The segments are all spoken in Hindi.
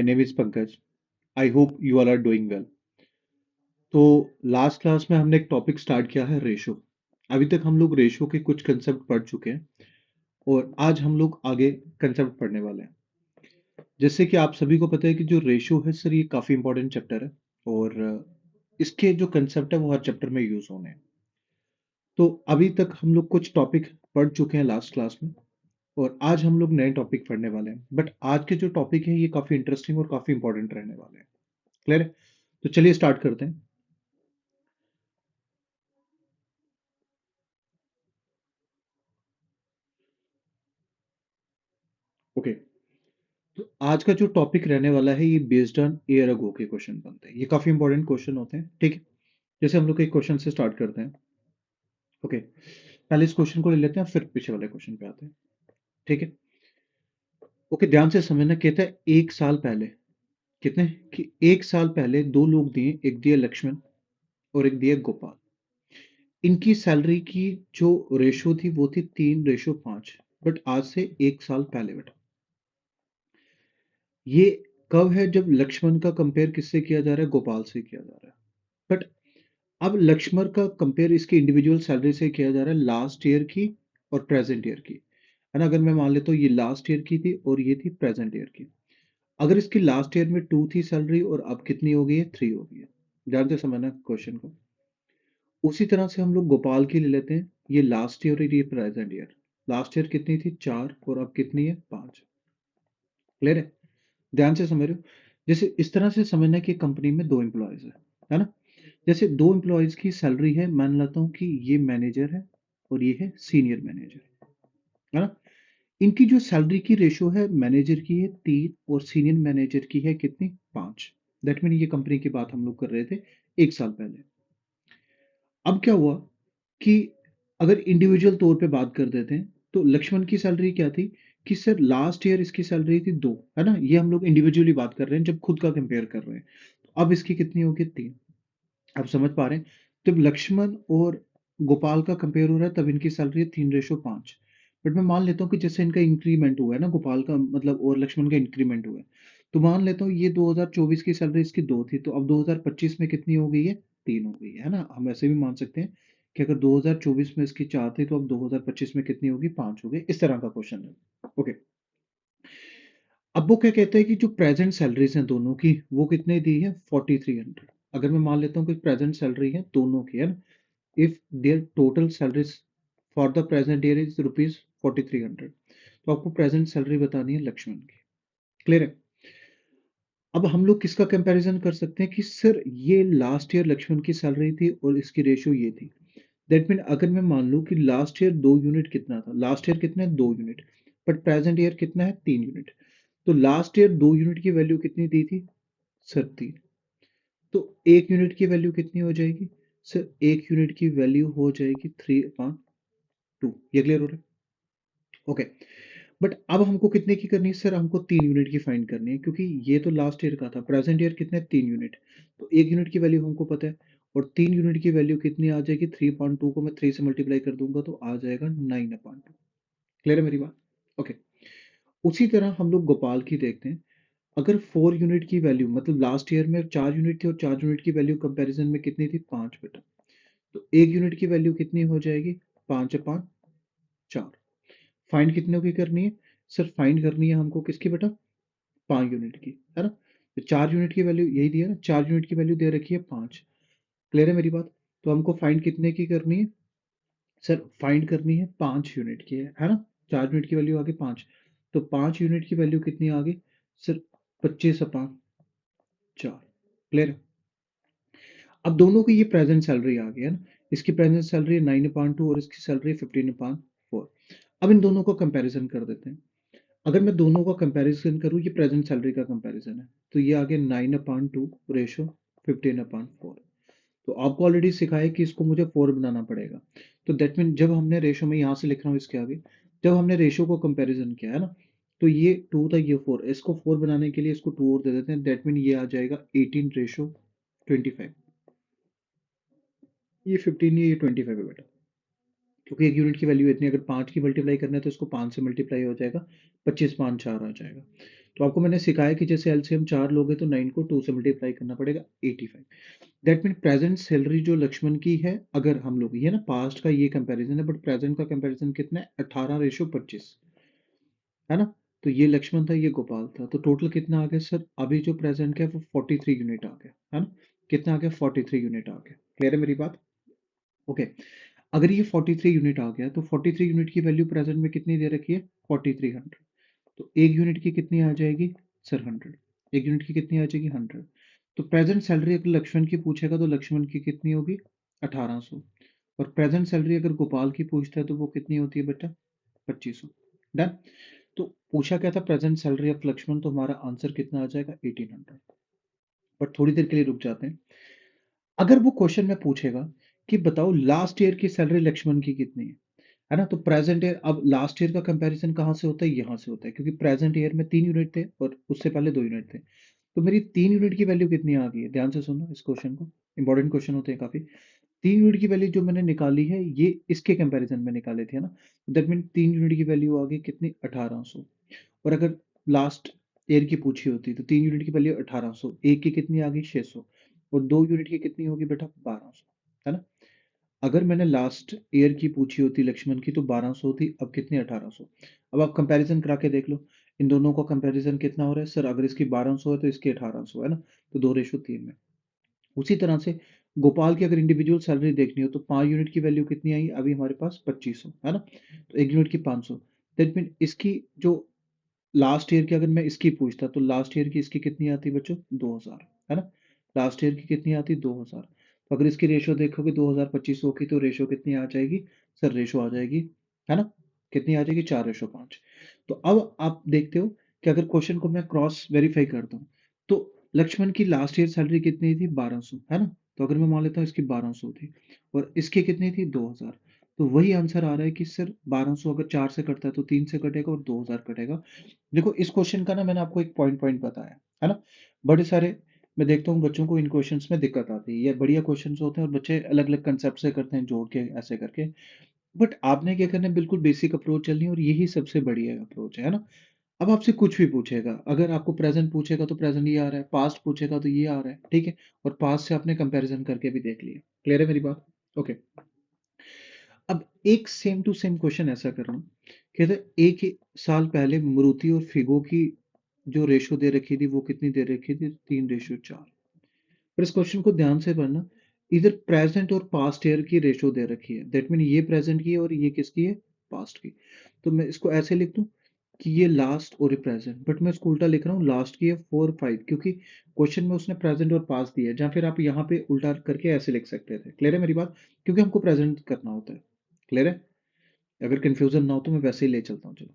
My name is Pankaj. I hope you all are doing well. तो लास्ट क्लास में हमने एक टॉपिक स्टार्ट किया है रेशो। अभी तक हम लोग रेशो के कुछ कंसेप्ट पढ़ चुके हैं और आज हम लोग आगे कंसेप्ट पढ़ने वाले हैं। जैसे कि आप सभी को पता है कि जो रेशो है सर ये काफ़ी इंपॉर्टेंट चैप्टर है और इसके जो कंसेप्ट है वो हर चैप्टर में यूज़ होने हैं। तो अभी तक हम लोग कुछ टॉपिक पढ़ चुके हैं लास्ट क्लास में और आज हम लोग नए टॉपिक पढ़ने वाले हैं। बट आज के जो टॉपिक है ये काफ़ी इंटरेस्टिंग और काफ़ी इंपॉर्टेंट रहने वाले हैं। क्लियर है? तो चलिए स्टार्ट करते हैं। ओके। तो आज का जो टॉपिक रहने वाला है ये बेस्ड ऑन एयर अगो के क्वेश्चन बनते हैं। ये काफी इंपॉर्टेंट क्वेश्चन होते हैं। ठीक है, जैसे हम लोग एक क्वेश्चन से स्टार्ट करते हैं। ओके, पहले इस क्वेश्चन को ले लेते हैं फिर पीछे वाले क्वेश्चन पे आते हैं। ठीक है। ओके, ध्यान से समझना। कहता है एक साल पहले, कितने कि एक साल पहले दो लोग दिए, एक दिया लक्ष्मण और एक दिया गोपाल। इनकी सैलरी की जो रेशो थी वो थी 3:5। बट आज से एक साल पहले बेटा, ये कब है जब लक्ष्मण का कंपेयर किससे किया जा रहा है? गोपाल से किया जा रहा है। बट अब लक्ष्मण का कंपेयर इसकी इंडिविजुअल सैलरी से किया जा रहा है लास्ट ईयर की और प्रेजेंट ईयर की, है ना। अगर मैं मान लेता हूँ ये लास्ट ईयर की थी और ये थी प्रेजेंट ईयर की। अगर इसकी लास्ट ईयर में 2 थी सैलरी और अब कितनी हो गई है? 3 हो गई है। ध्यान से समझना क्वेश्चन को। उसी तरह से हम लोग गोपाल की ले लेते हैं। ये लास्ट ईयर और ये प्रेजेंट ईयर। लास्ट ईयर कितनी थी? 4 और अब कितनी है? 5। क्लियर है? ध्यान से समझ रहे हो? जैसे इस तरह से समझना कि कंपनी में दो एम्प्लॉयज है ना। जैसे दो एम्प्लॉयज की सैलरी है, मान लेता हूँ कि ये मैनेजर है और ये है सीनियर मैनेजर, है ना। इनकी जो सैलरी की रेशो है, मैनेजर की है 3 और सीनियर मैनेजर की है कितनी? 5। दैट मीन ये कंपनी की बात हम लोग कर रहे थे एक साल पहले। अब क्या हुआ कि अगर इंडिविजुअल तौर पे बात कर देते हैं तो लक्ष्मण की सैलरी क्या थी कि सर लास्ट ईयर इसकी सैलरी थी 2, है ना। ये हम लोग इंडिविजुअली बात कर रहे हैं जब खुद का कंपेयर कर रहे हैं। तो अब इसकी कितनी होगी? 3। आप समझ पा रहे हैं? जब लक्ष्मण और गोपाल का कंपेयर हो रहा है तब इनकी सैलरी है 3:5। बट मैं मान लेता हूँ कि जैसे इनका इंक्रीमेंट हुआ है ना, गोपाल का मतलब और लक्ष्मण का इंक्रीमेंट हुआ है, तो मान लेता हूँ ये 2024 की सैलरी इसकी 2 थी तो अब 2025 में कितनी हो गई है? 3 हो गई है ना। हम ऐसे भी मान सकते हैं कि अगर 2024 में इसकी 4 थी तो अब 2025 में कितनी होगी? 5 हो गई। इस तरह का क्वेश्चन है। ओके। अब वो क्या कहते हैं कि जो प्रेजेंट सैलरीज हैं दोनों की वो कितने दी है? 4300। अगर मैं मान लेता हूँ कि प्रेजेंट सैलरी है दोनों की, है ना। If their total salaries for the present year is rupees 4300, तो आपको प्रेजेंट सैलरी बतानी है लक्ष्मण की। क्लियर है? अब हम लोग किसका कंपैरिजन कर सकते हैं कि सर ये लास्ट ईयर लक्ष्मण की सैलरी थी और इसकी रेशियो ये थी। दैट मीन अगर मैं मान लूं कि लास्ट ईयर 2 यूनिट कितना था, लास्ट ईयर कितना है? 2 यूनिट। बट प्रेजेंट ईयर कितना है? 3 यूनिट। तो लास्ट ईयर 2 यूनिट की वैल्यू कितनी दी थी? सर 3। तो 1 यूनिट की वैल्यू कितनी हो जाएगी? सर 1 यूनिट की वैल्यू हो जाएगी 3/2। ये क्लियर हो रहा है? ओके। बट अब हमको कितने की करनी है? सर हमको 3 यूनिट की फाइंड करनी है क्योंकि ये तो लास्ट ईयर का था, प्रेजेंट ईयर कितने? 3 यूनिट। तो 1 यूनिट की वैल्यू हमको पता है और 3 यूनिट की वैल्यू कितनी आ जाएगी? 3/2 को मैं 3 से मल्टीप्लाई कर दूंगा तो आ जाएगा 9/2। क्लियर है मेरी बात? ओके। उसी तरह हम लोग गोपाल की देखते हैं। अगर 4 यूनिट की वैल्यू, मतलब लास्ट ईयर में 4 यूनिट थी और 4 यूनिट की वैल्यू कंपैरिजन में कितनी थी? 5 बेटा। तो 1 यूनिट की वैल्यू कितनी हो जाएगी? 5/5 4। फाइंड कितने की करनी है? सर फाइंड करनी है हमको किसकी बेटा? 5 यूनिट की, है ना। तो 4 यूनिट की वैल्यू यही दिया ना, 4 यूनिट की वैल्यू दे रखी है 5। क्लियर है मेरी बात? तो हमको फाइंड कितने की करनी है? सर फाइंड करनी है 5 यूनिट की, है ना। 4 यूनिट की वैल्यू आ गई 5। तो 5 यूनिट की वैल्यू कितनी आ गई? सर 25/4। क्लियर? अब दोनों की ये प्रेजेंट सैलरी आ गई है ना। इसकी प्रेजेंट सैलरी है 9/2 और इसकी सैलरी है 15/4। अब इन दोनों को कंपैरिजन कर देते हैं। अगर मैं दोनों का कंपैरिजन करूँ, ये प्रेजेंट सैलरी का कंपैरिजन है, तो ये आ गया 9/2 रेशो 15/4। तो आपको ऑलरेडी सिखाया कि इसको मुझे 4 बनाना पड़ेगा। तो दैट मीन जब हमने रेशो में यहाँ से लिख रहा हूँ इसके आगे, जब हमने रेशो को कंपैरिजन किया है ना, तो ये 2 था ये 4, इसको 4 बनाने के लिए इसको 2 और दे देते हैं। दैट मीन ये आ जाएगा 18:25। ये 15 है, ये 25 है बेटा। क्योंकि 1 यूनिट की वैल्यू इतनी, अगर 5 की मल्टीप्लाई करना है तो इसको 5 से मल्टीप्लाई हो जाएगा, 25/4 आ जाएगा। तो आपको मैंने सिखाया कि जैसे एलसीएम 4 लोगे तो 9 को 2 से मल्टीप्लाई करना पड़ेगा 85। दैट मीन प्रेजेंट सैलरी जो लक्ष्मण की है, अगर हम लोग ये ना पास्ट का ये कंपैरिजन है बट प्रेजेंट का कंपैरिजन कितना है, 18:25, है ना। तो ये लक्ष्मण था, ये गोपाल था, तो टोटल कितना आ गया सर, अभी जो प्रेजेंट का है वो 43 यूनिट आ गया, है ना। कितना आ गया, 43 यूनिट आ गया। क्लियर है मेरी बात? ओके। अगर ये 43 यूनिट आ गया तो 43 यूनिट की वैल्यू प्रेजेंट में कितनी दे रखी है, 4300। तो एक यूनिट की कितनी आ जाएगी सर, 100। एक यूनिट की कितनी आ जाएगी, 100। तो प्रेजेंट सैलरी अगर लक्ष्मण की पूछेगा तो लक्ष्मण की कितनी होगी, 1800। और प्रेजेंट सैलरी अगर गोपाल की पूछता है तो वो कितनी होती है बेटा, 2500। डन। तो पूछा क्या था, प्रेजेंट सैलरी ऑफ लक्ष्मण, तो हमारा आंसर कितना आ जाएगा, 1800। बट थोड़ी देर के लिए रुक जाते हैं। अगर वो क्वेश्चन में पूछेगा कि बताओ लास्ट ईयर की सैलरी लक्ष्मण की कितनी है ना, तो प्रेजेंट ईयर, अब लास्ट ईयर का कंपैरिजन कहाँ से होता है, यहाँ से होता है, क्योंकि प्रेजेंट ईयर में 3 यूनिट थे और उससे पहले 2 यूनिट थे। तो मेरी 3 यूनिट की वैल्यू कितनी आ गई है, ध्यान से सुनना इस क्वेश्चन को, इंपॉर्टेंट क्वेश्चन होते हैं काफी। 3 यूनिट की वैल्यू जो मैंने निकाली है ये इसके कंपैरिजन में निकाले थे ना। दैट मीन 3 यूनिट की वैल्यू आ गई कितनी, 1800। और अगर लास्ट ईयर की पूछी होती तो 3 यूनिट की वैल्यू 1800, एक की कितनी आ गई 600, और 2 यूनिट की कितनी होगी बेटा, 1200, है ना। अगर मैंने लास्ट ईयर की पूछी होती लक्ष्मण की तो 1200 थी, अब कितनी, 1800। अब आप कंपैरिजन करा के देख लो, इन दोनों का कंपैरिजन कितना हो रहा है सर, अगर इसकी 1200 है तो इसकी 1800, है ना। तो 2:3 में। उसी तरह से गोपाल की अगर इंडिविजुअल सैलरी देखनी हो तो 5 यूनिट की वैल्यू कितनी आई, अभी हमारे पास 2500, है ना। तो एक यूनिट की 500। दैट मीन इसकी जो लास्ट ईयर की अगर मैं इसकी पूछता तो लास्ट ईयर की इसकी कितनी आती बच्चों, 2000, है ना। लास्ट ईयर की कितनी आती, 2000। तो अगर इसकी रेशो देखोगे 2000 2500 की, तो रेशो कितनी आ जाएगी सर, रेशो आ जाएगी, है ना, कितनी आ जाएगी, 4:5। तो अब आप देखते हो कि अगर क्वेश्चन को मैं क्रॉस वेरीफाई करता हूँ तो लक्ष्मण की लास्ट ईयर सैलरी कितनी थी, 1200, है ना। तो अगर मैं मान लेता हूँ इसकी 1200 थी और इसकी कितनी थी, 2000। तो वही आंसर आ रहा है कि सर 1200 अगर 4 से कटता है तो 3 से कटेगा और 2000 कटेगा। देखो इस क्वेश्चन का ना मैंने आपको एक पॉइंट पॉइंट बताया है ना। बड़े सारे मैं देखता हूँ बच्चों को इन क्वेश्चंस में दिक्कत आती है, ये बढ़िया क्वेश्चंस होते हैं और बच्चे अलग अलग कंसेप्ट से करते हैं, जोड़ के ऐसे करके। बट आपने क्या करना है, बिल्कुल बेसिक अप्रोच चलनी है और यही सबसे बढ़िया अप्रोच है ना। अब आपसे कुछ भी पूछेगा, अगर आपको प्रेजेंट पूछेगा तो प्रेजेंट ये आ रहा है, पास्ट पूछेगा तो ये आ रहा है, ठीक है। और पास्ट से आपने कंपैरिजन करके भी देख लिया। क्लियर है मेरी बात? ओके। अब एक सेम टू सेम क्वेश्चन ऐसा कर रहा हूँ, कहते हैं एक ही साल पहले मारुति और फिगो की जो रेशो दे रखी थी वो कितनी दे रखी थी, 3:4। पर इस क्वेश्चन को ध्यान से पढ़ना, इधर प्रेजेंट और पास्ट ईयर की रेशो दे रखी है, दैट मीन ये प्रेजेंट की है और ये किसकी है, पास्ट की। तो मैं इसको ऐसे लिख दूं कि ये लास्ट और ये प्रेजेंट, बट मैं इसको उल्टा लिख रहा हूँ, लास्ट की है 4 5, क्योंकि क्वेश्चन में उसने प्रेजेंट और पास्ट दिया है, जहाँ फिर आप यहाँ पे उल्टा करके ऐसे लिख सकते थे। क्लियर है मेरी बात? क्योंकि हमको प्रेजेंट करना होता है। क्लियर है? अगर कंफ्यूजन ना हो तो मैं वैसे ही ले चलता हूँ, चलो।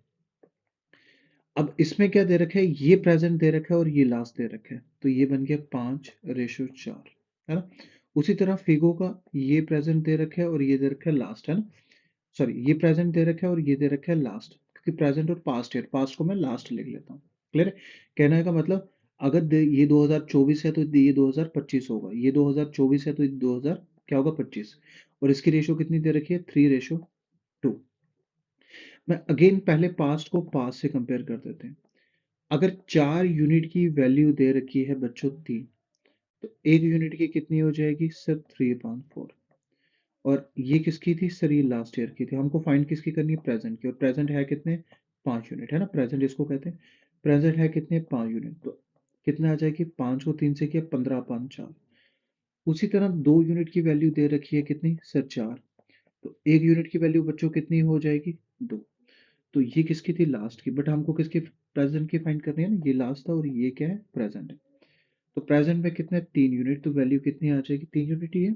अब इसमें क्या दे रखा है, ये प्रेजेंट दे रखा है और ये लास्ट दे रखा है, तो ये बन गया 5:4, है ना। उसी तरह फिगो का ये प्रेजेंट दे रखा है और ये दे रखा है लास्ट, है ना। सॉरी, ये प्रेजेंट दे रखा है और ये दे रखा है लास्ट, क्योंकि प्रेजेंट और पास्ट है, पास्ट को मैं लास्ट लिख लेता हूँ। क्लियर है? कहने का मतलब, अगर ये 2024 है तो ये 2025 होगा, ये 2024 है तो ये 2000 क्या होगा, 25। और इसकी रेशो कितनी दे रखी है, 3:2। मैं अगेन पहले पास्ट को पास्ट से कंपेयर कर देते हैं। अगर 4 यूनिट की वैल्यू दे रखी है बच्चों 3, तो एक यूनिट की कितनी हो जाएगी सर, 3/4। और ये किसकी थी सर, ये लास्ट ईयर की थी। हमको फाइंड किसकी करनी है, प्रेजेंट की, और प्रेजेंट है कितने, 5 यूनिट, है ना। प्रेजेंट इसको कहते हैं, प्रेजेंट है कितने, 5 यूनिट। तो कितना आ जाएगी, 5 को 3 से किया, 15/4। उसी तरह 2 यूनिट की वैल्यू दे रखी है कितनी सर, 4। तो एक यूनिट की वैल्यू बच्चों कितनी हो जाएगी, 2। तो ये किसकी थी, लास्ट की, बट हमको किसकी, प्रेजेंट की फाइंड करनी है ना, ये लास्ट था और ये क्या है, प्रेजेंट है। तो प्रेजेंट में कितने, 3 यूनिट, तो वैल्यू कितनी आ जाएगी, 3 यूनिट ही है।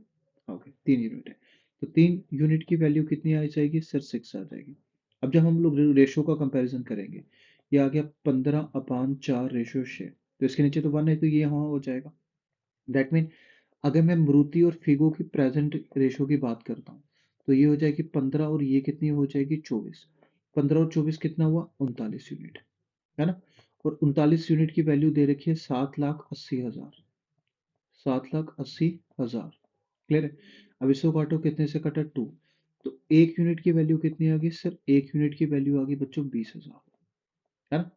ओके, 3 यूनिट है। तो 3 यूनिट की वैल्यू कितनी आ जाएगी सर, 6 आ जाएगी। अब जब हम लोग रेशो का कंपैरिजन करेंगे, ये आ गया 15/4:6। तो इसके नीचे तो 1 है तो ये यहाँ हो जाएगा। दैट मीन अगर मैं मारुति और फिगो की प्रेजेंट रेशो की बात करता हूँ तो ये हो जाएगी 15 और ये कितनी हो जाएगी, 24। 15 और 24 कितना हुआ, 39 यूनिट, है ना। और 39 यूनिट की वैल्यू दे रखी है 7,80,000, 7,80,000। क्लियर है? अब इसको काटो, कितने से कटा, 2। तो एक यूनिट की वैल्यू कितनी आ गई सर, एक यूनिट की वैल्यू आ गई बच्चों 20,000, है ना।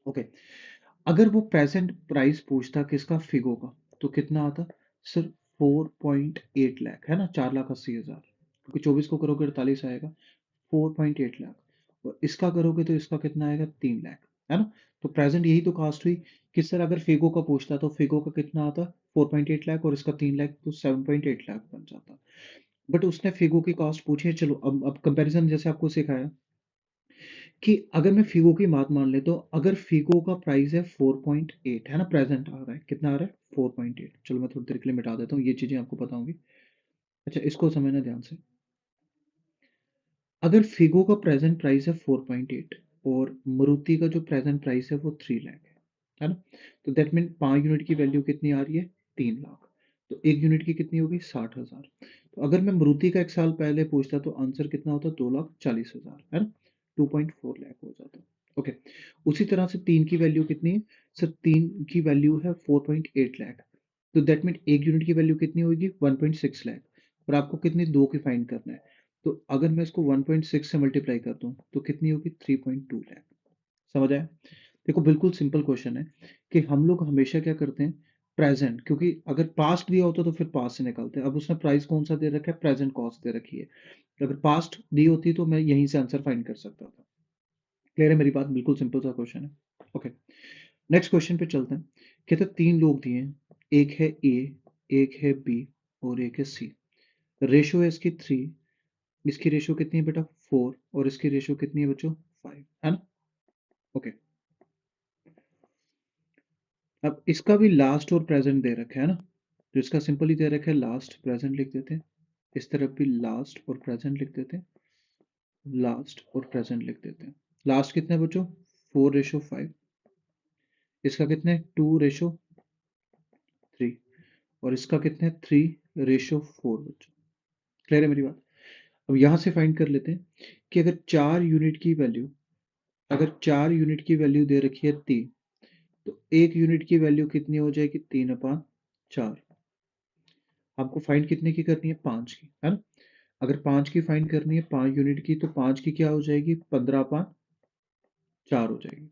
ओके, अगर वो प्रेजेंट प्राइस पूछता किसका, फिगो का, तो कितना आता सर, 4.8 लाख, है ना, 4,80,000, क्योंकि 24 को करोगे 48 आएगा, 4.8 लाख। और इसका करोगे तो इसका कितना आएगा, 3 लाख, है ना। तो प्रेजेंट यही तो कास्ट हुई कि सर अगर फिगो का पूछता तो फिगो का कितना आता, 4.8 लाख, और इसका 3 लाख, तो 7.8 लाख बन जाता। बट उसने फिगो की कॉस्ट पूछी है, चलो अब कंपैरिजन जैसे आपको सिखाया कि अगर मैं फिगो की बात मान ले, तो अगर फिगो का प्राइस है 4.8, है ना, प्रेजेंट आ रहा है, कितना आ रहा है, 4.8। चलो मैं थोड़ी देर के लिए मिटा देता हूँ, ये चीजें आपको पता होंगी। अच्छा, इसको समझना ध्यान से। अगर फिगो का प्रेजेंट प्राइस है 4.8 और मारुति का जो प्रेजेंट प्राइस है वो 3 लाख है ना, तो दैट मीन 5 यूनिट की वैल्यू कितनी आ रही है, 3 लाख। तो 1 यूनिट की कितनी होगी, 60,000। तो अगर मैं मारुति का 1 साल पहले पूछता तो आंसर कितना होता, 2,40,000, है ना, 2.4 लाख हो जाता। ओके, उसी तरह से 3 की वैल्यू कितनी है सर, 3 की वैल्यू है 4.8 लाख। तो दैट मीन 1 यूनिट की वैल्यू कितनी होगी, 1.6 लाख। और आपको कितनी, 2 की फाइंड करना है। तो अगर मैं इसको 1.6 से मल्टीप्लाई कर दूं तो कितनी होगी, 3.2 लाख। समझ आया। देखो बिल्कुल सिंपल क्वेश्चन है कि हम लोग हमेशा क्या करते हैं, प्रेजेंट, क्योंकि अगर पास्ट दिया होता तो फिर पास्ट से निकालते हैं। अब उसने प्राइस कौन सा दे रखा है, प्रेजेंट कॉस्ट दे रखी है। अगर पास्ट दी होती तो मैं यहीं से आंसर फाइंड कर सकता था। क्लियर है मेरी बात, बिल्कुल सिंपल सा क्वेश्चन है। ओके, नेक्स्ट क्वेश्चन पे चलते हैं। कहते हैं 3 लोग दिए हैं, एक है ए, एक है बी और एक है सी। रेशियो है इसकी 3, इसकी रेशियो कितनी है बेटा, 4, और इसकी रेशियो कितनी है बच्चों, 5, है ना। ओके, अब इसका भी लास्ट और प्रेजेंट दे रखा है ना, तो इसका सिंपली दे रखा है लास्ट, प्रेजेंट लिख देते हैं। इस तरफ भी लास्ट और प्रेजेंट लिख देते हैं, लास्ट और प्रेजेंट लिख देते हैं। लास्ट कितने है बच्चों, 4:5, इसका कितने, 2:3, और इसका कितने, 3:4 बच्चों। क्लियर है मेरी बात। अब यहां से फाइंड कर लेते हैं कि अगर 4 यूनिट की वैल्यू, अगर 4 यूनिट की वैल्यू दे रखी है 3, तो 1 यूनिट की वैल्यू कितनी हो जाएगी, 3/4। आपको फाइंड कितने की करनी है, 5 की, है ना। अगर 5 की फाइंड करनी है, 5 यूनिट की, तो 5 की क्या हो जाएगी, 15/4 हो जाएगी।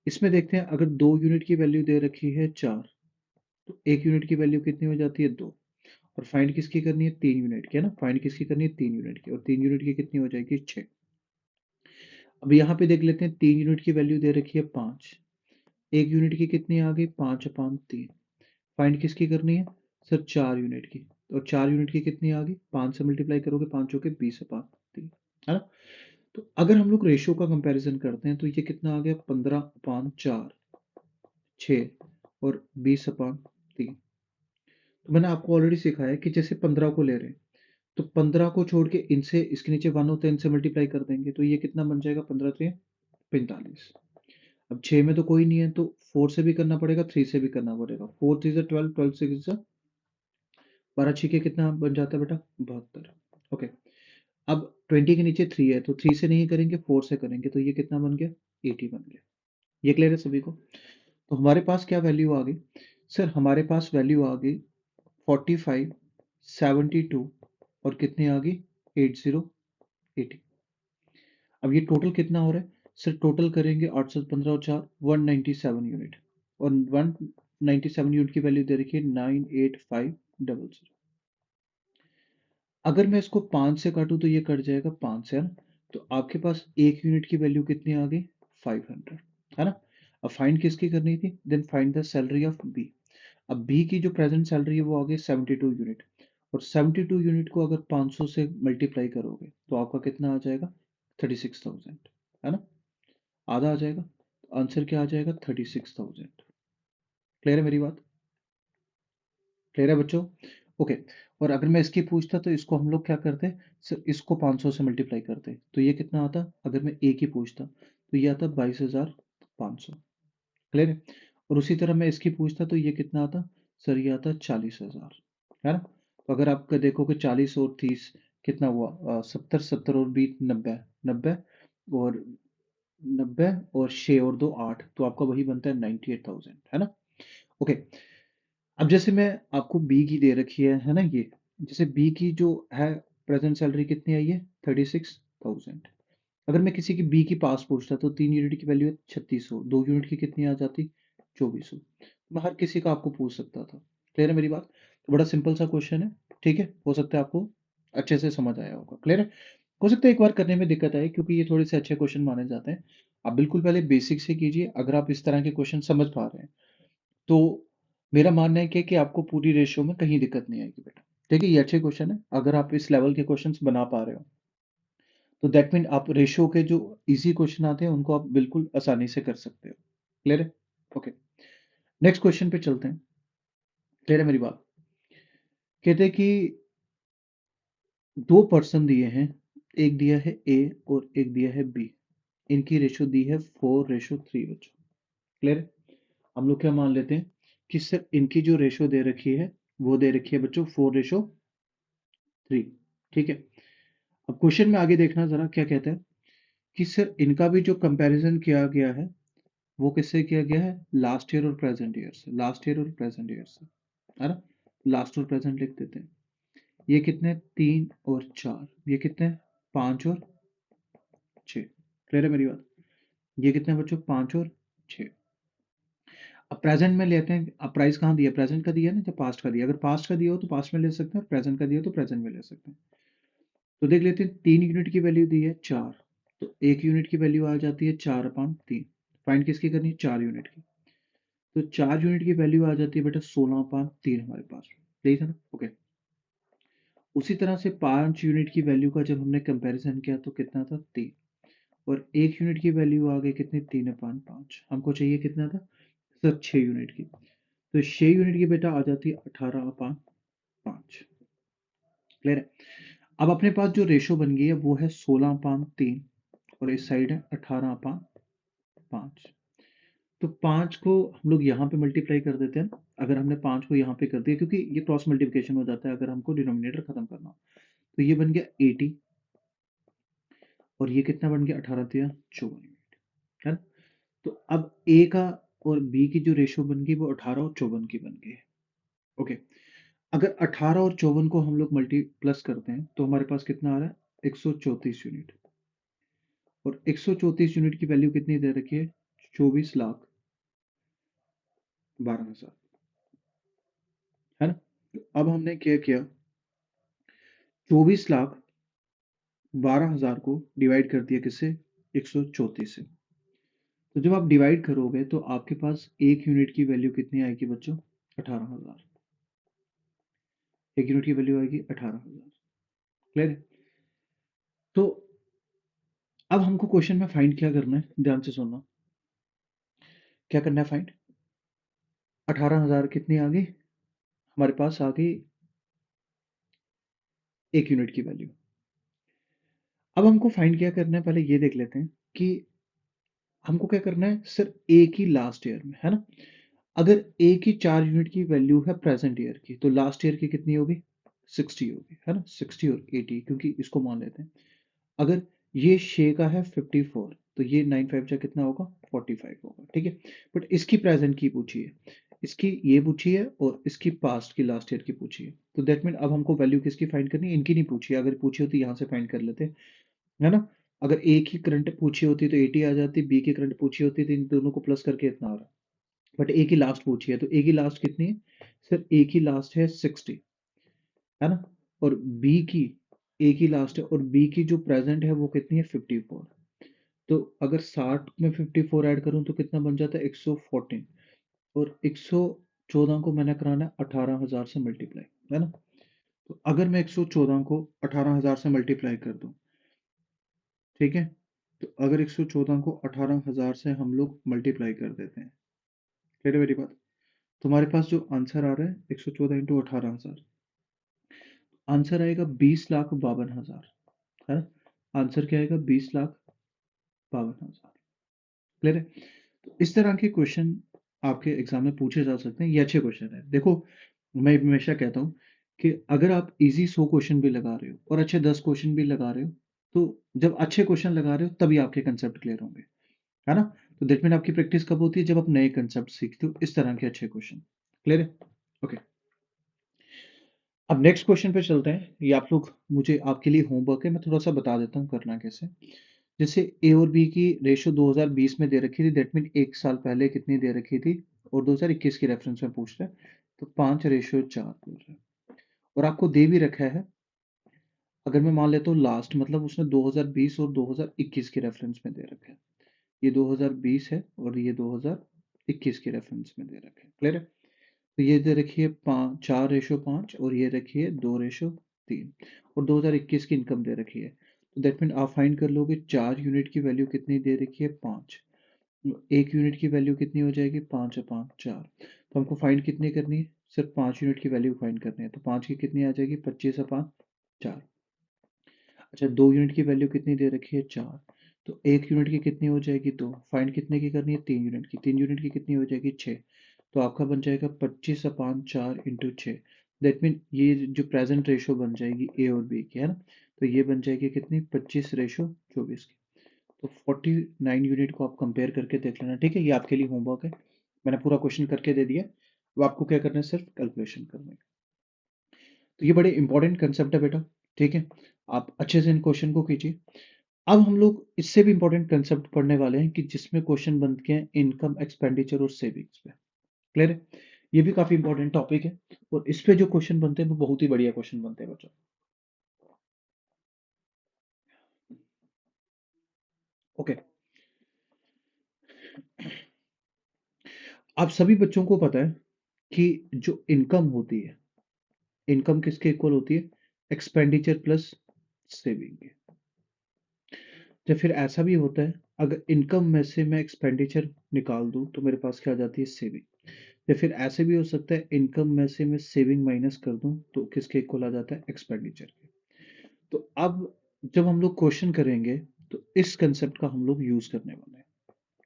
इसमें देखते हैं, अगर 2 यूनिट की वैल्यू दे रखी है 4, तो 1 यूनिट की वैल्यू कितनी हो जाती है, 2। और फाइंड किसकी करनी है, 3 यूनिट की, है ना, फाइंड किसकी करनी है, 3 यूनिट की, और 3 यूनिट की कितनी हो जाएगी, 6। अब यहाँ पे देख लेते हैं, 3 यूनिट की वैल्यू दे रखी है 5, 1 यूनिट की कितनी आ गई, 5/3। फाइंड किसकी करनी है सर, 4 यूनिट की। और 4 यूनिट की कितनी आ गई, 5 से मल्टीप्लाई करोगे, 5 के 20/3, है ना। तो अगर हम लोग रेशियो का कंपैरिजन करते हैं तो ये कितना आ गया, 15/4, 6 और 20/3। तो मैंने आपको ऑलरेडी सिखाया कि जैसे 15 को ले रहे हैं, तो 15 को छोड़ के इनसे, इसके नीचे 1 होता है, इनसे मल्टीप्लाई कर देंगे तो ये कितना बन जाएगा, 15×3 = 45। अब 6 में तो कोई नहीं है, तो 4 से भी करना पड़ेगा, 3 से भी करना पड़ेगा। 4×3 = 12, 12×6 = 12×6 कितना बन जाता है बेटा, 72। ओके, अब 20 के नीचे 3 है, तो 3 से नहीं करेंगे, 4 से करेंगे, तो ये कितना बन गया, 80 बन गया। ये क्लियर है सभी को। तो हमारे पास क्या वैल्यू आ गई सर, हमारे पास वैल्यू आ गई 45, 72 और कितनी आ गई, 80, 80। अब ये टोटल कितना हो रहा है सर, टोटल करेंगे 815 और 4, 197 यूनिट। और 197 यूनिट की वैल्यू दे रखी है 98500। अगर मैं इसको 5 से काटूं तो ये कट जाएगा 5 से, है ना। तो आपके पास 1 यूनिट की वैल्यू कितनी आ गई, 500, है ना। अब फाइंड किसकी करनी थी, then find the salary of B. अब बी की जो प्रेजेंट सैलरी है वो आ गई 72 यूनिट। और 72 यूनिट को अगर 500 से मल्टीप्लाई करोगे तो आपका कितना आ जाएगा, 36,000, है ना, आधा आ जाएगा। आंसर क्या आ जाएगा, 36,000। क्लियर है मेरी बात, क्लियर है बच्चों। ओके, और अगर मैं इसकी पूछता तो इसको हम लोग क्या करते, सर इसको 500 से मल्टीप्लाई करते, तो ये कितना आता, अगर मैं ए की पूछता तो ये आता 22,500। क्लियर है। और उसी तरह मैं इसकी पूछता तो ये कितना आता, सर ये आता 40,000, है ना। तो अगर आप देखोगे 40 और 30 कितना हुआ, 70, 70 और 20, 90, 90 और 90 और 6 और 2, 8, तो आपका वही बनता है 98,000, है ना। ओके, अब जैसे मैं आपको बी की दे रखी है ना, ये जैसे बी की जो है प्रेजेंट सैलरी कितनी आई है, 36,000। अगर मैं किसी की बी की पास पूछता तो 3 यूनिट की वैल्यू है 3600, 2 यूनिट की कितनी आ जाती 2400। मैं हर किसी का आपको पूछ सकता था। क्लियर है मेरी बात? तो बड़ा सिंपल सा क्वेश्चन है, ठीक है, हो सकता है आपको अच्छे से समझ आया होगा। क्लियर है? हो सकता है एक बार करने में दिक्कत आए क्योंकि ये थोड़े से अच्छे क्वेश्चन माने जाते हैं। आप बिल्कुल पहले बेसिक से कीजिए, अगर आप इस तरह के क्वेश्चन समझ पा रहे हैं तो मेरा मानना है कि आपको पूरी रेशियो में कहीं दिक्कत नहीं आएगी बेटा। ठीक है, ये अच्छे क्वेश्चन है। अगर आप इस लेवल के क्वेश्चंस बना पा रहे हो तो दैट मीन आप रेशियो के जो इजी क्वेश्चन आते हैं उनको आप बिल्कुल आसानी से कर सकते हो। क्लियर है? ओके, नेक्स्ट क्वेश्चन पे चलते हैं। क्लियर है मेरी बात? कहते हैं कि दो पर्सन दिए हैं, एक दिया है ए और एक दिया है बी। इनकी रेशियो दी है 4:3 बच्चों। क्लियर है? हम लोग क्या मान लेते हैं कि सर इनकी जो रेशियो दे रखी है वो दे रखी है बच्चों 4:3। ठीक है, अब क्वेश्चन में आगे देखना जरा क्या कहता है कि सर इनका भी जो कंपैरिजन किया गया है वो किससे किया गया है, लास्ट ईयर और प्रेजेंट ईयर से। लास्ट ईयर और प्रेजेंट ईयर से, है ना? लास्ट और प्रेजेंट लिख देते हैं। ये कितने, 3 और 4। ये कितने, 5 और 6। क्लियर है मेरी बात? ये कितने बच्चों, 5 और 6। अब प्रेजेंट में लेते हैं। अब प्राइस कहाँ दिया, प्रेजेंट का दिया ना या पास्ट का दिया? अगर पास्ट का दिया हो तो पास्ट में ले सकते हैं, प्रेजेंट का दिया हो तो प्रेजेंट में ले सकते हैं। तो देख लेते हैं, 3 यूनिट की वैल्यू दी है 4, तो 1 यूनिट की वैल्यू आ जाती है 4/3। फाइंड किसकी करनी है, 4 यूनिट की। तो 4 यूनिट की वैल्यू आ जाती है बेटा 16/3 हमारे पास। यही था ना? ओके। उसी तरह से 5 यूनिट की वैल्यू का जब हमने कंपैरिजन किया तो कितना था, 3। और 1 यूनिट की वैल्यू आ गई कितनी, 3/5। हमको चाहिए कितना था सर, 6 यूनिट की। तो 6 यूनिट की बेटा आ जाती है 18/5। क्लियर है? अब अपने पास जो रेशो बन गई है वो है 16/3 और इस साइड है 18/5। तो 5 को हम लोग यहाँ पे मल्टीप्लाई कर देते हैं। अगर हमने 5 को यहाँ पे कर दिया, क्योंकि ये क्रॉस मल्टीप्लिकेशन हो जाता है अगर हमको डिनोमिनेटर खत्म करना हो। तो ये बन गया 80 और ये कितना बन गया, 18×3 = 54 यूनिट, है ना? तो अब ए का और बी की जो रेशो बन गई वो 18 और 54 की बन गई है। ओके, अगर 18 और 54 को हम लोग मल्टी प्लस करते हैं तो हमारे पास कितना आ रहा है, 134 यूनिट। और 134 यूनिट की वैल्यू कितनी दे रखी है, 24,12,000, है ना? तो अब हमने क्या किया, 24,12,000 को डिवाइड कर दिया किससे, 134 से। तो जब आप डिवाइड करोगे तो आपके पास 1 यूनिट की वैल्यू कितनी आएगी बच्चों, 18,000। 1 यूनिट की वैल्यू आएगी 18,000। क्लियर है? तो अब हमको क्वेश्चन में फाइंड क्या करना है, ध्यान से सुनना। क्या करना है फाइंड, 18,000 कितनी आ गई हमारे पास, आ गई 1 यूनिट की वैल्यू। अब हमको फाइंड क्या करना है, पहले ये देख लेते हैं कि हमको क्या करना है सर, एक ही लास्ट ईयर में, है ना? अगर एक ही 4 यूनिट की वैल्यू है प्रेजेंट ईयर की तो लास्ट ईयर की कितनी होगी, 60 होगी, है ना? 60 और 80, क्योंकि इसको मान लेते हैं। अगर ये 6 का है 54, तो ये 9 5 जा कितना होगा, 45 होगा। ठीक है, बट इसकी प्रेजेंट की पूछी है, इसकी ये पूछी है और इसकी पास्ट की लास्ट ईयर की पूछी है। तो दैट मीन अब हमको वैल्यू किसकी फाइंड करनी है, इनकी नहीं पूछी है। अगर पूछी होती यहाँ से फाइंड कर लेते, है ना? अगर एक ही करंट पूछी होती तो 80 आ जाती, बी की करंट पूछी होती तो इन दोनों को प्लस करके इतना आ रहा। बट एक ही लास्ट पूछी है, तो एक ही लास्ट कितनी है सर, एक ही लास्ट है 60, है ना? और बी की एक ही लास्ट है, और बी की जो प्रेजेंट है वो कितनी है, 54। तो अगर 60 में 54 ऐड करूं तो कितना बन जाता है, 114। और 114 को मैंने कराना है 18,000 से मल्टीप्लाई, है ना? तो अगर मैं 114 को 18,000 से मल्टीप्लाई कर दूं, ठीक है, तो अगर 114 को 18,000 से हम लोग मल्टीप्लाई कर देते हैं, क्लियर है मेरी बात? तुम्हारे पास जो आंसर आ रहा है 114 इंटू 18,000, आंसर आएगा 20,52,000, है ना? आंसर क्या आएगा, 20,52,000। क्लियर है? तो इस तरह के क्वेश्चन आपके एग्जाम में पूछे जा सकते हैं, ये अच्छे क्वेश्चन है। देखो, मैं हमेशा कहता हूँ कि अगर आप इजी 100 क्वेश्चन भी लगा रहे हो और अच्छे 10 क्वेश्चन भी लगा रहे हो, तो जब अच्छे क्वेश्चन लगा रहे हो तभी आपके कंसेप्ट क्लियर होंगे, है ना? तो दैट मीन आपकी प्रैक्टिस कब होती है, जब आप नए कंसेप्ट सीखते हो, इस तरह के अच्छे क्वेश्चन। क्लियर है? ओके, अब नेक्स्ट क्वेश्चन पे चलते हैं। ये आप लोग, मुझे आपके लिए होमवर्क है, मैं थोड़ा सा बता देता हूँ करना कैसे। जैसे ए और बी की रेशो 2020 में दे रखी थी, दैट मीन एक साल पहले कितनी दे रखी थी, और 2021 की रेफरेंस में पूछ रहा है, तो 5:4 बोल रहा है। और आपको दे भी रखा है, अगर मैं मान लेता हूँ लास्ट, मतलब उसने 2020 और 2021 के रेफरेंस में दे रखा है। ये 2020 है और ये 2021 के रेफरेंस में दे रखा है। क्लियर है? तो ये दे रखी है 4:5 और ये रखी है 2:3, और 2021 की इनकम दे रखी है। तो दैट मीन आप फाइंड कर लोगे 4 यूनिट की वैल्यू कितनी दे रखी है, 5। 1 यूनिट की वैल्यू कितनी हो जाएगी, 5 और 5 4। तो हमको फाइंड कितनी करनी है, सिर्फ 5 यूनिट की वैल्यू फाइंड करनी है। तो 5 की कितनी आ जाएगी, 25/5 4। अच्छा, 2 यूनिट की वैल्यू कितनी दे रखी है, 4। तो 1 यूनिट की कितनी हो जाएगी, 2। फाइंड कितने की करनी है, 3 यूनिट की। 3 यूनिट की कितनी हो जाएगी, 6। तो आपका बन जाएगा 25/4 × 6। दैट मीन ये जो प्रेजेंट रेशो बन जाएगी ए और बी की, है ना, तो ये बन जाएगी कितनी, 25:24 की। तो 49 यूनिट को आप कंपेयर करके देख लेना, ठीक है। ये आपके लिए होमवर्क है, मैंने पूरा क्वेश्चन करके दे दिया। अब आपको क्या करना है, सिर्फ कैलकुलेशन करना है। तो ये बड़े इंपॉर्टेंट कंसेप्ट है बेटा, ठीक है। आप अच्छे से इन क्वेश्चन को कीजिए। अब हम लोग इससे भी इंपॉर्टेंट कंसेप्ट पढ़ने वाले हैं कि जिसमें क्वेश्चन बनते हैं इनकम, एक्सपेंडिचर और सेविंग्स पे। क्लियर है? ये भी काफी इंपॉर्टेंट टॉपिक है, और इस पे जो क्वेश्चन बनते हैं वो बहुत ही बढ़िया क्वेश्चन बनते हैं बच्चों। ओके, आप सभी बच्चों को पता है कि जो इनकम होती है, इनकम किसके इक्वल होती है, एक्सपेंडिचर प्लस सेविंग। या फिर ऐसा भी होता है, अगर इनकम में से मैं एक्सपेंडिचर निकाल दूं तो मेरे पास क्या आ जाती है, सेविंग। या फिर ऐसे भी हो सकता है, इनकम में से मैं सेविंग माइनस कर दूं तो किसके इक्वल आ जाता है, एक्सपेंडिचर के। तो अब जब हम लोग क्वेश्चन करेंगे तो इस कंसेप्ट का हम लोग यूज करने वाले हैं।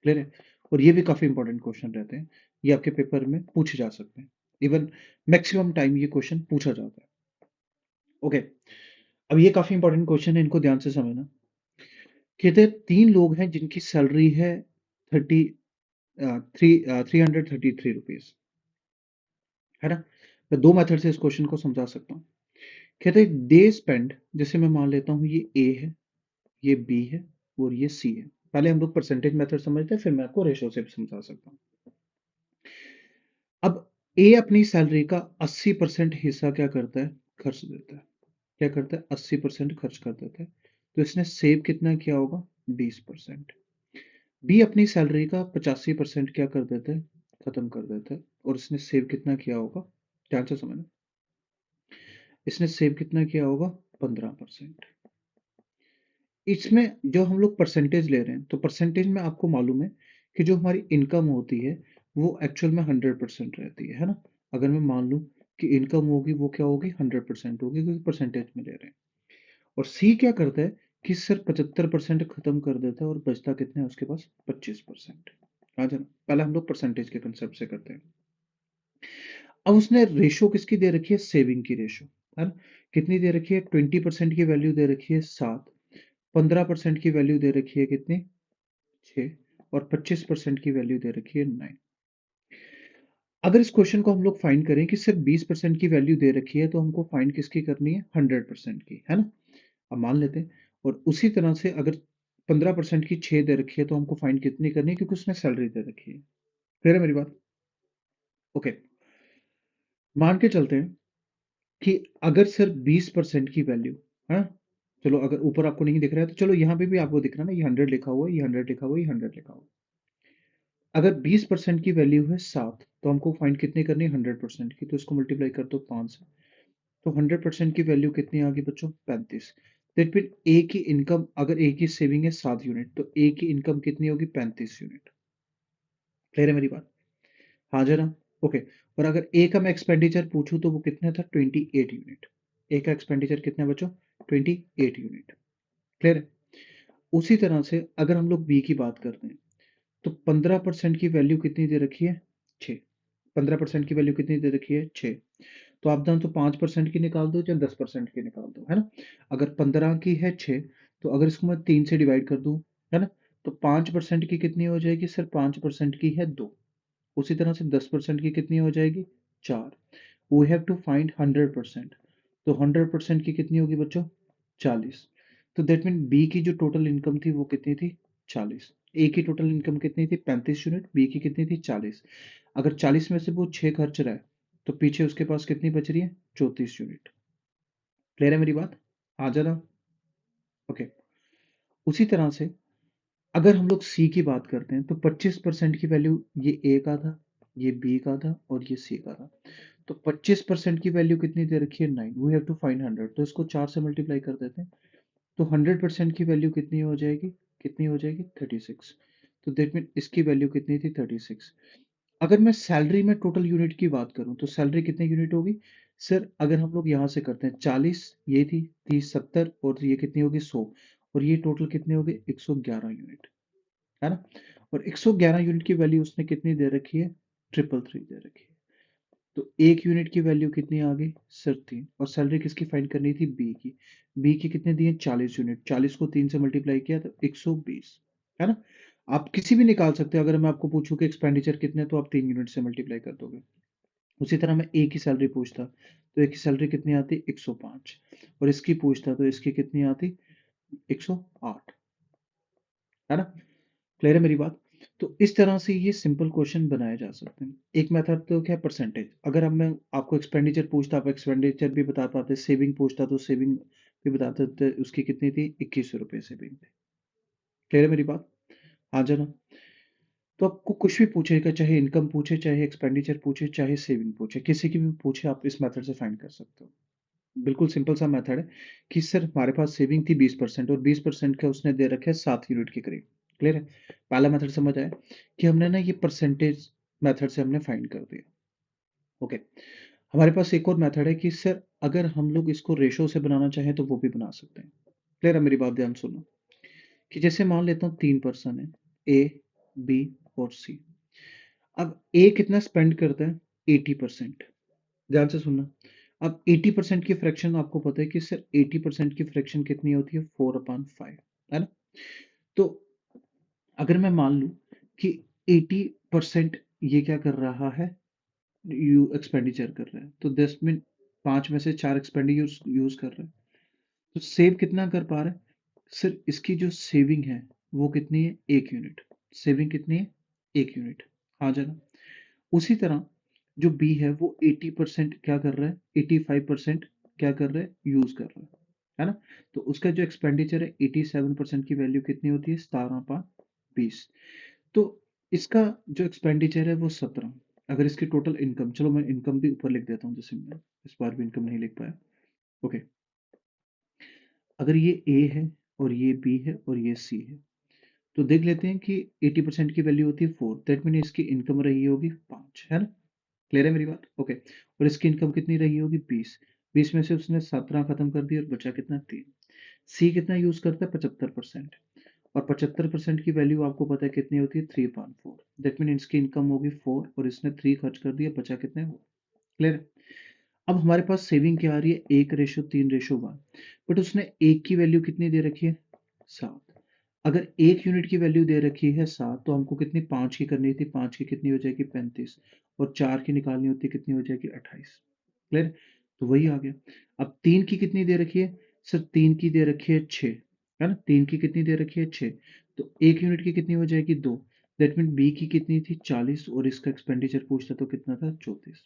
क्लियर है? और ये भी काफी इंपॉर्टेंट क्वेश्चन रहते हैं, ये आपके पेपर में पूछे जा सकते हैं। इवन मैक्सिमम टाइम ये क्वेश्चन पूछा जाता है। ओके, अब ये काफी इंपॉर्टेंट क्वेश्चन है, इनको ध्यान से समझना। कहते हैं 3 लोग हैं जिनकी सैलरी है 333 रुपीज, है ना। मैं 2 मेथड से इस क्वेश्चन को समझा सकता हूँ। कहते हैं दे स्पेंड, जैसे मैं मान लेता हूँ ये ए है, ये बी है और ये सी है। पहले हम लोग परसेंटेज मेथड समझते हैं, फिर मैं आपको रेशो से भी समझा सकता हूँ। अब ए अपनी सैलरी का 80% हिस्सा क्या करता है, खर्च देता है। क्या करता है, 80% खर्च कर देता है। तो इसने सेव कितना किया होगा, 20%। बी अपनी सैलरी का 85% क्या कर देता है, खत्म कर देता है, और इसने सेव कितना किया होगा, ध्यान से समझना, इसने सेव कितना किया होगा, 15%। इसमें जो हम लोग परसेंटेज ले रहे हैं, तो परसेंटेज में आपको मालूम है कि जो हमारी इनकम होती है वो एक्चुअल में 100% रहती है ना। अगर मैं मान लूं कि इनकम होगी वो क्या होगी, 100% होगी, क्योंकि परसेंटेज में ले रहे हैं। और सी क्या करता है कि सिर्फ 75% खत्म कर देता है, और बचता कितना है उसके पास, 25%। हाँ जना, पहले हम लोग परसेंटेज के कंसेप्ट से करते हैं। अब उसने रेशो किसकी दे रखी है, सेविंग की रेशो, है ना। कितनी दे रखी है, 20% की वैल्यू दे रखी है 7, 15% की वैल्यू दे रखी है कितनी, 6, और 25% की वैल्यू दे रखी है 9। अगर इस क्वेश्चन को हम लोग फाइंड करें कि सिर्फ 20% की वैल्यू दे रखी है, तो हमको फाइंड किसकी करनी है, 100% की, है ना। अब मान लेते हैं, और उसी तरह से अगर 15% की 6 दे रखी है, तो हमको फाइंड कितनी करनी है, क्योंकि उसने सैलरी दे रखी है। क्लियर है मेरी बात? ओके, मान के चलते हैं कि अगर सिर्फ 20% की वैल्यू, है, चलो अगर ऊपर आपको नहीं दिख रहा है तो चलो यहाँ पे भी आपको दिख रहा है ना, ये 100 लिखा हुआ है, ये 100 लिखा हुआ है, ये 100 लिखा हुआ है। अगर 20% की वैल्यू है 7, तो हमको फाइंड कितनी करनी है, 100% की। तो इसको मल्टीप्लाई कर दो 5 से, तो 100% की वैल्यू कितनी आ गई बच्चों, 35। दैट मीन ए की इनकम, अगर ए की सेविंग है 7 यूनिट, तो ए की इनकम कितनी होगी, 35 यूनिट। क्लियर है मेरी बात? हाँ जरा। ओके, और अगर ए का मैं एक्सपेंडिचर पूछूं तो वो कितना था, 28 यूनिट। ए का एक्सपेंडिचर कितना है बच्चों, 28 यूनिट। क्लियर है? उसी तरह से अगर हम लोग बी की बात करते हैं, तो 15% की वैल्यू कितनी दे रखी है, 6। 15% की वैल्यू कितनी दे रखी है, 6। तो आप दान तो 5% की निकाल दो या 10% की निकाल दो, है ना। अगर 15 की है 6, तो अगर इसको मैं 3 से डिवाइड कर दूं, है ना, तो 5% की कितनी हो जाएगी, सिर्फ 5% की है 2। उसी तरह से 10% की कितनी हो जाएगी, 4। We have to find 100%। तो 100% की कितनी होगी बच्चों, 40। तो दैट मीन बी की जो टोटल इनकम थी वो कितनी थी 40। ए की टोटल इनकम कितनी थी 35 यूनिट, बी की कितनी थी 40। अगर 40 में से वो 6 खर्च रहा है तो पीछे उसके पास कितनी बच रही है 34 यूनिट। क्लियर है मेरी बात? आ जाना। ओके। उसी तरह से अगर हम लोग सी की बात करते हैं तो 25% की वैल्यू ये ए का था, ये बी का था और ये सी का था। तो 25% की वैल्यू कितनी दे रखी है 9, वी हैव टू फाइंड 100, तो इसको 4 से मल्टीप्लाई कर देते हैं। तो 100% की वैल्यू कितनी हो जाएगी, कितनी हो जाएगी 36। तो दैट मीन इसकी वैल्यू कितनी थी 36। अगर मैं सैलरी में टोटल यूनिट की बात करूं तो सैलरी कितने यूनिट होगी सर, अगर हम लोग यहाँ से करते हैं 40, ये थी 30 70 और ये कितनी होगी 100, और ये टोटल कितने हो गए 111 यूनिट, है ना। और 111 यूनिट की वैल्यू उसने कितनी दे रखी है 333 दे रखी है। तो एक यूनिट की वैल्यू कितनी आ गई सर 3, और सैलरी किसकी फाइंड करनी थी बी की। बी की कितने दिए 40 यूनिट, 40 को 3 से मल्टीप्लाई किया तो 120, है ना। आप किसी भी निकाल सकते हो, अगर मैं आपको पूछूं कि एक्सपेंडिचर कितने तो आप 3 यूनिट से मल्टीप्लाई कर दोगे। उसी तरह मैं ए की सैलरी पूछता तो ए की सैलरी कितनी आती 105, और इसकी पूछता तो इसकी कितनी आती 108, है ना। क्लियर है मेरी बात? तो इस तरह से ये सिंपल क्वेश्चन बनाए जा सकते हैं। एक मेथड तो क्या है परसेंटेज, अगर अब मैं आपको एक्सपेंडिचर पूछता आप एक्सपेंडिचर भी बता पाते, सेविंग पूछता तो सेविंग भी बताते थे, उसकी कितनी थी 2100 रुपये सेविंग थी। क्लियर है मेरी बात? हाँ जाना। तो आपको कुछ भी पूछेगा, चाहे इनकम पूछे, चाहे एक्सपेंडिचर पूछे, चाहे सेविंग पूछे, किसी की भी पूछे, आप इस मेथड से फाइंड कर सकते हो। बिल्कुल सिंपल सा मेथड है कि सर हमारे पास सेविंग थी 20% और 20% का उसने दे रखे 7 यूनिट के करीब। क्लियर है? पहला मेथड समझ आया कि हमने ना ये परसेंटेज मेथड से हमने फाइंड कर दिया। ओके। हमारे पास एक और मेथड है कि सर अगर हम लोग इसको रेशो से बनाना चाहें तो वो भी बना सकते हैं। क्लियर है मेरी बात? ध्यान सुनो कि जैसे मान लेता हूँ 3 पर्सन है, ए बी और सी। अब ए कितना स्पेंड करता है 80%। ध्यान से सुनना। अब 80% की फ्रैक्शन आपको पता है कि सर 80% की फ्रैक्शन कितनी होती है 4/5, है ना। तो अगर मैं मान लूं कि 80% ये क्या कर रहा है, यू एक्सपेंडिचर कर रहा है, तो 10 में 5 में से 4 एक्सपेंडिचर यूज कर रहा है, तो सेव कितना कर पा रहा है सर, इसकी जो सेविंग है वो कितनी है 1 यूनिट। सेविंग कितनी है 1 यूनिट। हाँ जाना। उसी तरह जो बी है वो 80% क्या कर रहा है 85% क्या कर रहा है यूज कर रहा है ना। तो उसका जो एक्सपेंडिचर है 87% की वैल्यू कितनी होती है 17/20। तो इसका जो एक्सपेंडिचर है वो 17। अगर इसकी टोटल इनकम, चलो मैं इनकम भी ऊपर लिख देता हूँ, जैसे मैं इस बार भी इनकम नहीं लिख पाया। ओके। अगर ये ए है और ये बी है और ये सी है, तो देख लेते हैं कि 80% की वैल्यू होती है 4, दैट मीन इसकी इनकम रही होगी 5, है ना। क्लियर है मेरी बात? ओके। और इसकी इनकम कितनी रही होगी 20। 20 में से उसने 17 खत्म कर दिया और बचा कितना 3। सी कितना यूज करता है 75%, और 75% की वैल्यू आपको पता है कितनी होती है 3/4, दैट मीन इसकी इनकम होगी 4 और इसने 3 खर्च कर दिया, बचा कितने वो। क्लियर। अब हमारे पास सेविंग क्या आ रही है 1:3:1, बट उसने एक की वैल्यू कितनी दे रखी है 7। अगर 1 यूनिट की वैल्यू दे रखी है 7 तो हमको कितनी 5 की करनी थी, 5 की कितनी हो जाएगी 35, और 4 की निकालनी होती कितनी हो जाएगी 28। क्लियर। तो वही आ गया। अब 3 की कितनी दे रखी है सर, 3 की दे रखी है 6, है ना। 3 की कितनी दे रखी है 6, तो 1 यूनिट की कितनी हो जाएगी 2। दैट मीन बी की कितनी थी 40 और इसका एक्सपेंडिचर पूछता तो कितना था 34।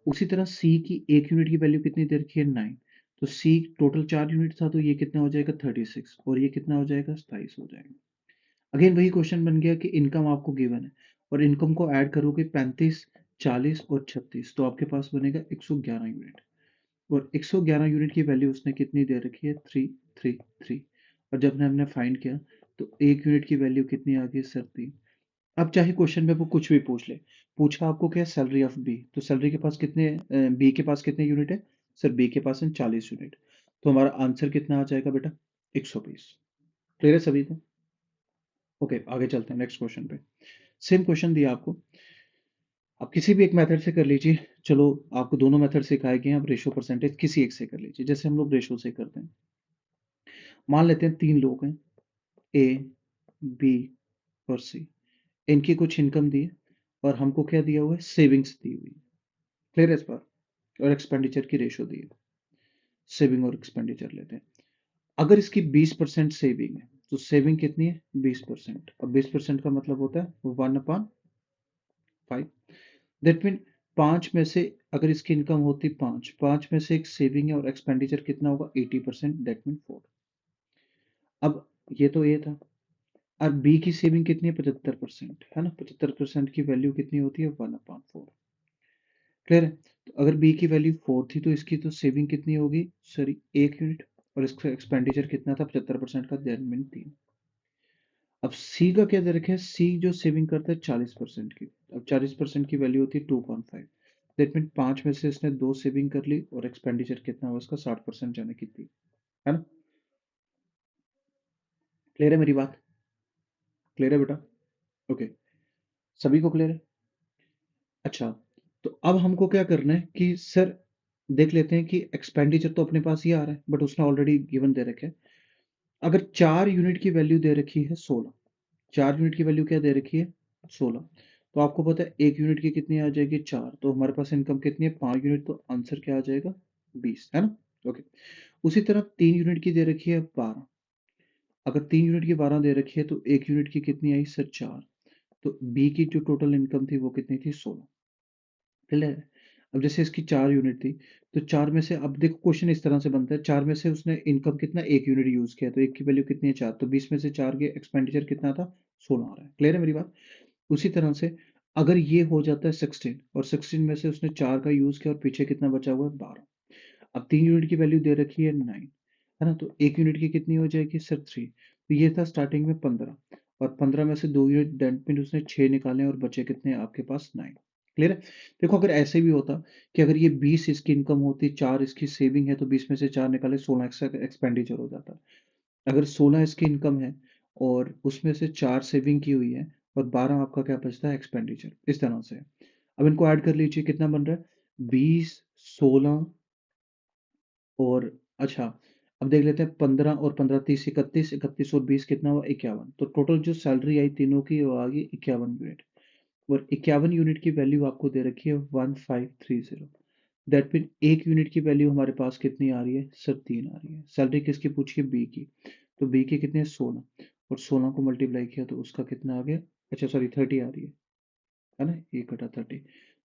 उसी तरह सी की 1 यूनिट की वैल्यू कितनी दे रखी है 9, तो सी टोटल 4 यूनिट था तो ये कितना हो जाएगा 36, और ये कितना हो जाएगा 27 हो जाएगा। अगेन वही क्वेश्चन बन गया कि इनकम आपको गिवन है और इनकम को ऐड करोगे 35 40 और 36, तो आपके पास बनेगा 111 यूनिट, और 111 यूनिट की वैल्यू उसने कितनी दे रखी है 333। और जब हमने फाइंड किया तो 1 यूनिट की वैल्यू कितनी आ गई सर 3। अब चाहे क्वेश्चन में वो कुछ भी पूछ ले, पूछा आपको क्या सैलरी ऑफ बी, तो सैलरी के पास कितने, बी के पास कितने यूनिट है सर, बी के पास है 40 यूनिट, तो हमारा आंसर कितना आ जाएगा बेटा 120। क्लियर है सभी को? ओके, आगे चलते हैं नेक्स्ट क्वेश्चन पे। सेम क्वेश्चन दिया आपको, आप किसी भी एक मेथड से कर लीजिए। चलो आपको दोनों मेथड सिखाए गए हैं, आप रेशो परसेंटेज किसी एक से कर लीजिए, जैसे हम लोग रेशो से करते हैं। मान लेते हैं 3 लोग हैं, ए बी और सी, इनकी कुछ इनकम दी है और हमको क्या दिया हुआ है सेविंग्स दी हुई है। क्लियर है इस बार? और एक्सपेंडिचर की रेशो दी है, सेविंग और एक्सपेंडिचर लेते हैं। अगर इसकी 20% सेविंग है तो सेविंग कितनी है 20%। अब 20% का मतलब होता है 1/5। दैट मीन 5 में से अगर इसकी इनकम होती 5 में से एक सेविंग है और एक्सपेंडिचर कितना होगा 80%, दैट मीन 4। अब ये तो ये था। और बी की सेविंग कितनी है 75%, है ना। 75% की वैल्यू कितनी होती है 1/4। क्लियर है। तो अगर बी की वैल्यू 4 थी तो इसकी तो सेविंग कितनी होगी, सॉरी 1 यूनिट, और इसका एक्सपेंडिचर कितना था 75% का, दैट मीन 3। अब सी का क्या दे रखा है, सी जो सेविंग करता है 40% की। अब 40% की वैल्यू होती है 2.5। दैट मीन 5 में से इसने 2 सेविंग कर ली और एक्सपेंडिचर कितना हुआ इसका 60% जाने की थी, है ना। क्लियर है मेरी बात, क्लियर है बेटा। ओके, सभी को क्लियर है। अच्छा, तो अब हमको क्या करना है कि सर देख लेते हैं कि एक्सपेंडिचर तो अपने पास ही आ रहा है बट उसने ऑलरेडी गिवन दे रखे है। अगर 4 यूनिट की वैल्यू दे रखी है 16, 4 यूनिट की वैल्यू क्या दे रखी है 16, तो आपको पता है 1 यूनिट की कितनी आ जाएगी 4, तो हमारे पास इनकम कितनी है 5 यूनिट, तो आंसर क्या आ जाएगा 20, है ना। ओके, उसी तरह 3 यूनिट की दे रखी है 12। अगर 3 यूनिट की 12 दे रखी है तो 1 यूनिट की कितनी आई सर 4, तो बी की जो टोटल इनकम थी वो कितनी थी 16। क्लियर है। अब जैसे इसकी 4 यूनिट थी तो 4 में से, अब देखो क्वेश्चन इस तरह से बनता है, 4 में से उसने इनकम कितना 1 यूनिट यूज किया, तो एक की वैल्यू कितनी है 4, तो 20 में से 4 के एक्सपेंडिचर कितना था 16 आ रहा है। क्लियर है मेरी बात। उसी तरह से अगर ये हो जाता है 16 और 16 में से उसने 4 का यूज किया और पीछे कितना बचा हुआ है 12। अब 3 यूनिट की वैल्यू दे रखी है 9, है ना, तो 1 यूनिट की कितनी हो जाएगी सर 3। तो ये था स्टार्टिंग में 15, और 15 में से 2 यूनिट डेंट में उसने 6 निकाले और बचे कितने आपके पास 9। क्लियर है। देखो अगर ऐसे भी होता कि अगर ये 20 इसकी इनकम होती, 4 इसकी सेविंग है, तो 20 में से 4 निकाले 16 एक्सपेंडिचर हो जाता। अगर 16 इसकी इनकम है और उसमें से 4 सेविंग की हुई है और 12 आपका क्या बचता है एक्सपेंडिचर, इस तरह से। अब इनको ऐड कर लीजिए, कितना बन रहा है 20, 16 और, अच्छा, अब देख लेते हैं 15 और 15, 30, 31, 31 और 20 कितना हुआ 51, तो टोटल जो सैलरी आई तीनों की वो आ गई 51 यूनिट। और 51 यूनिट की वैल्यू आपको दे रखी है 1530। दैट मीन 1 यूनिट की वैल्यू हमारे पास कितनी आ रही है सर 3 आ रही है। सैलरी किसकी पूछी है बी की, तो बी की कितने 16, और 16 को मल्टीप्लाई किया तो उसका कितना आ गया, अच्छा सॉरी 30 आ रही है ना, 1/30।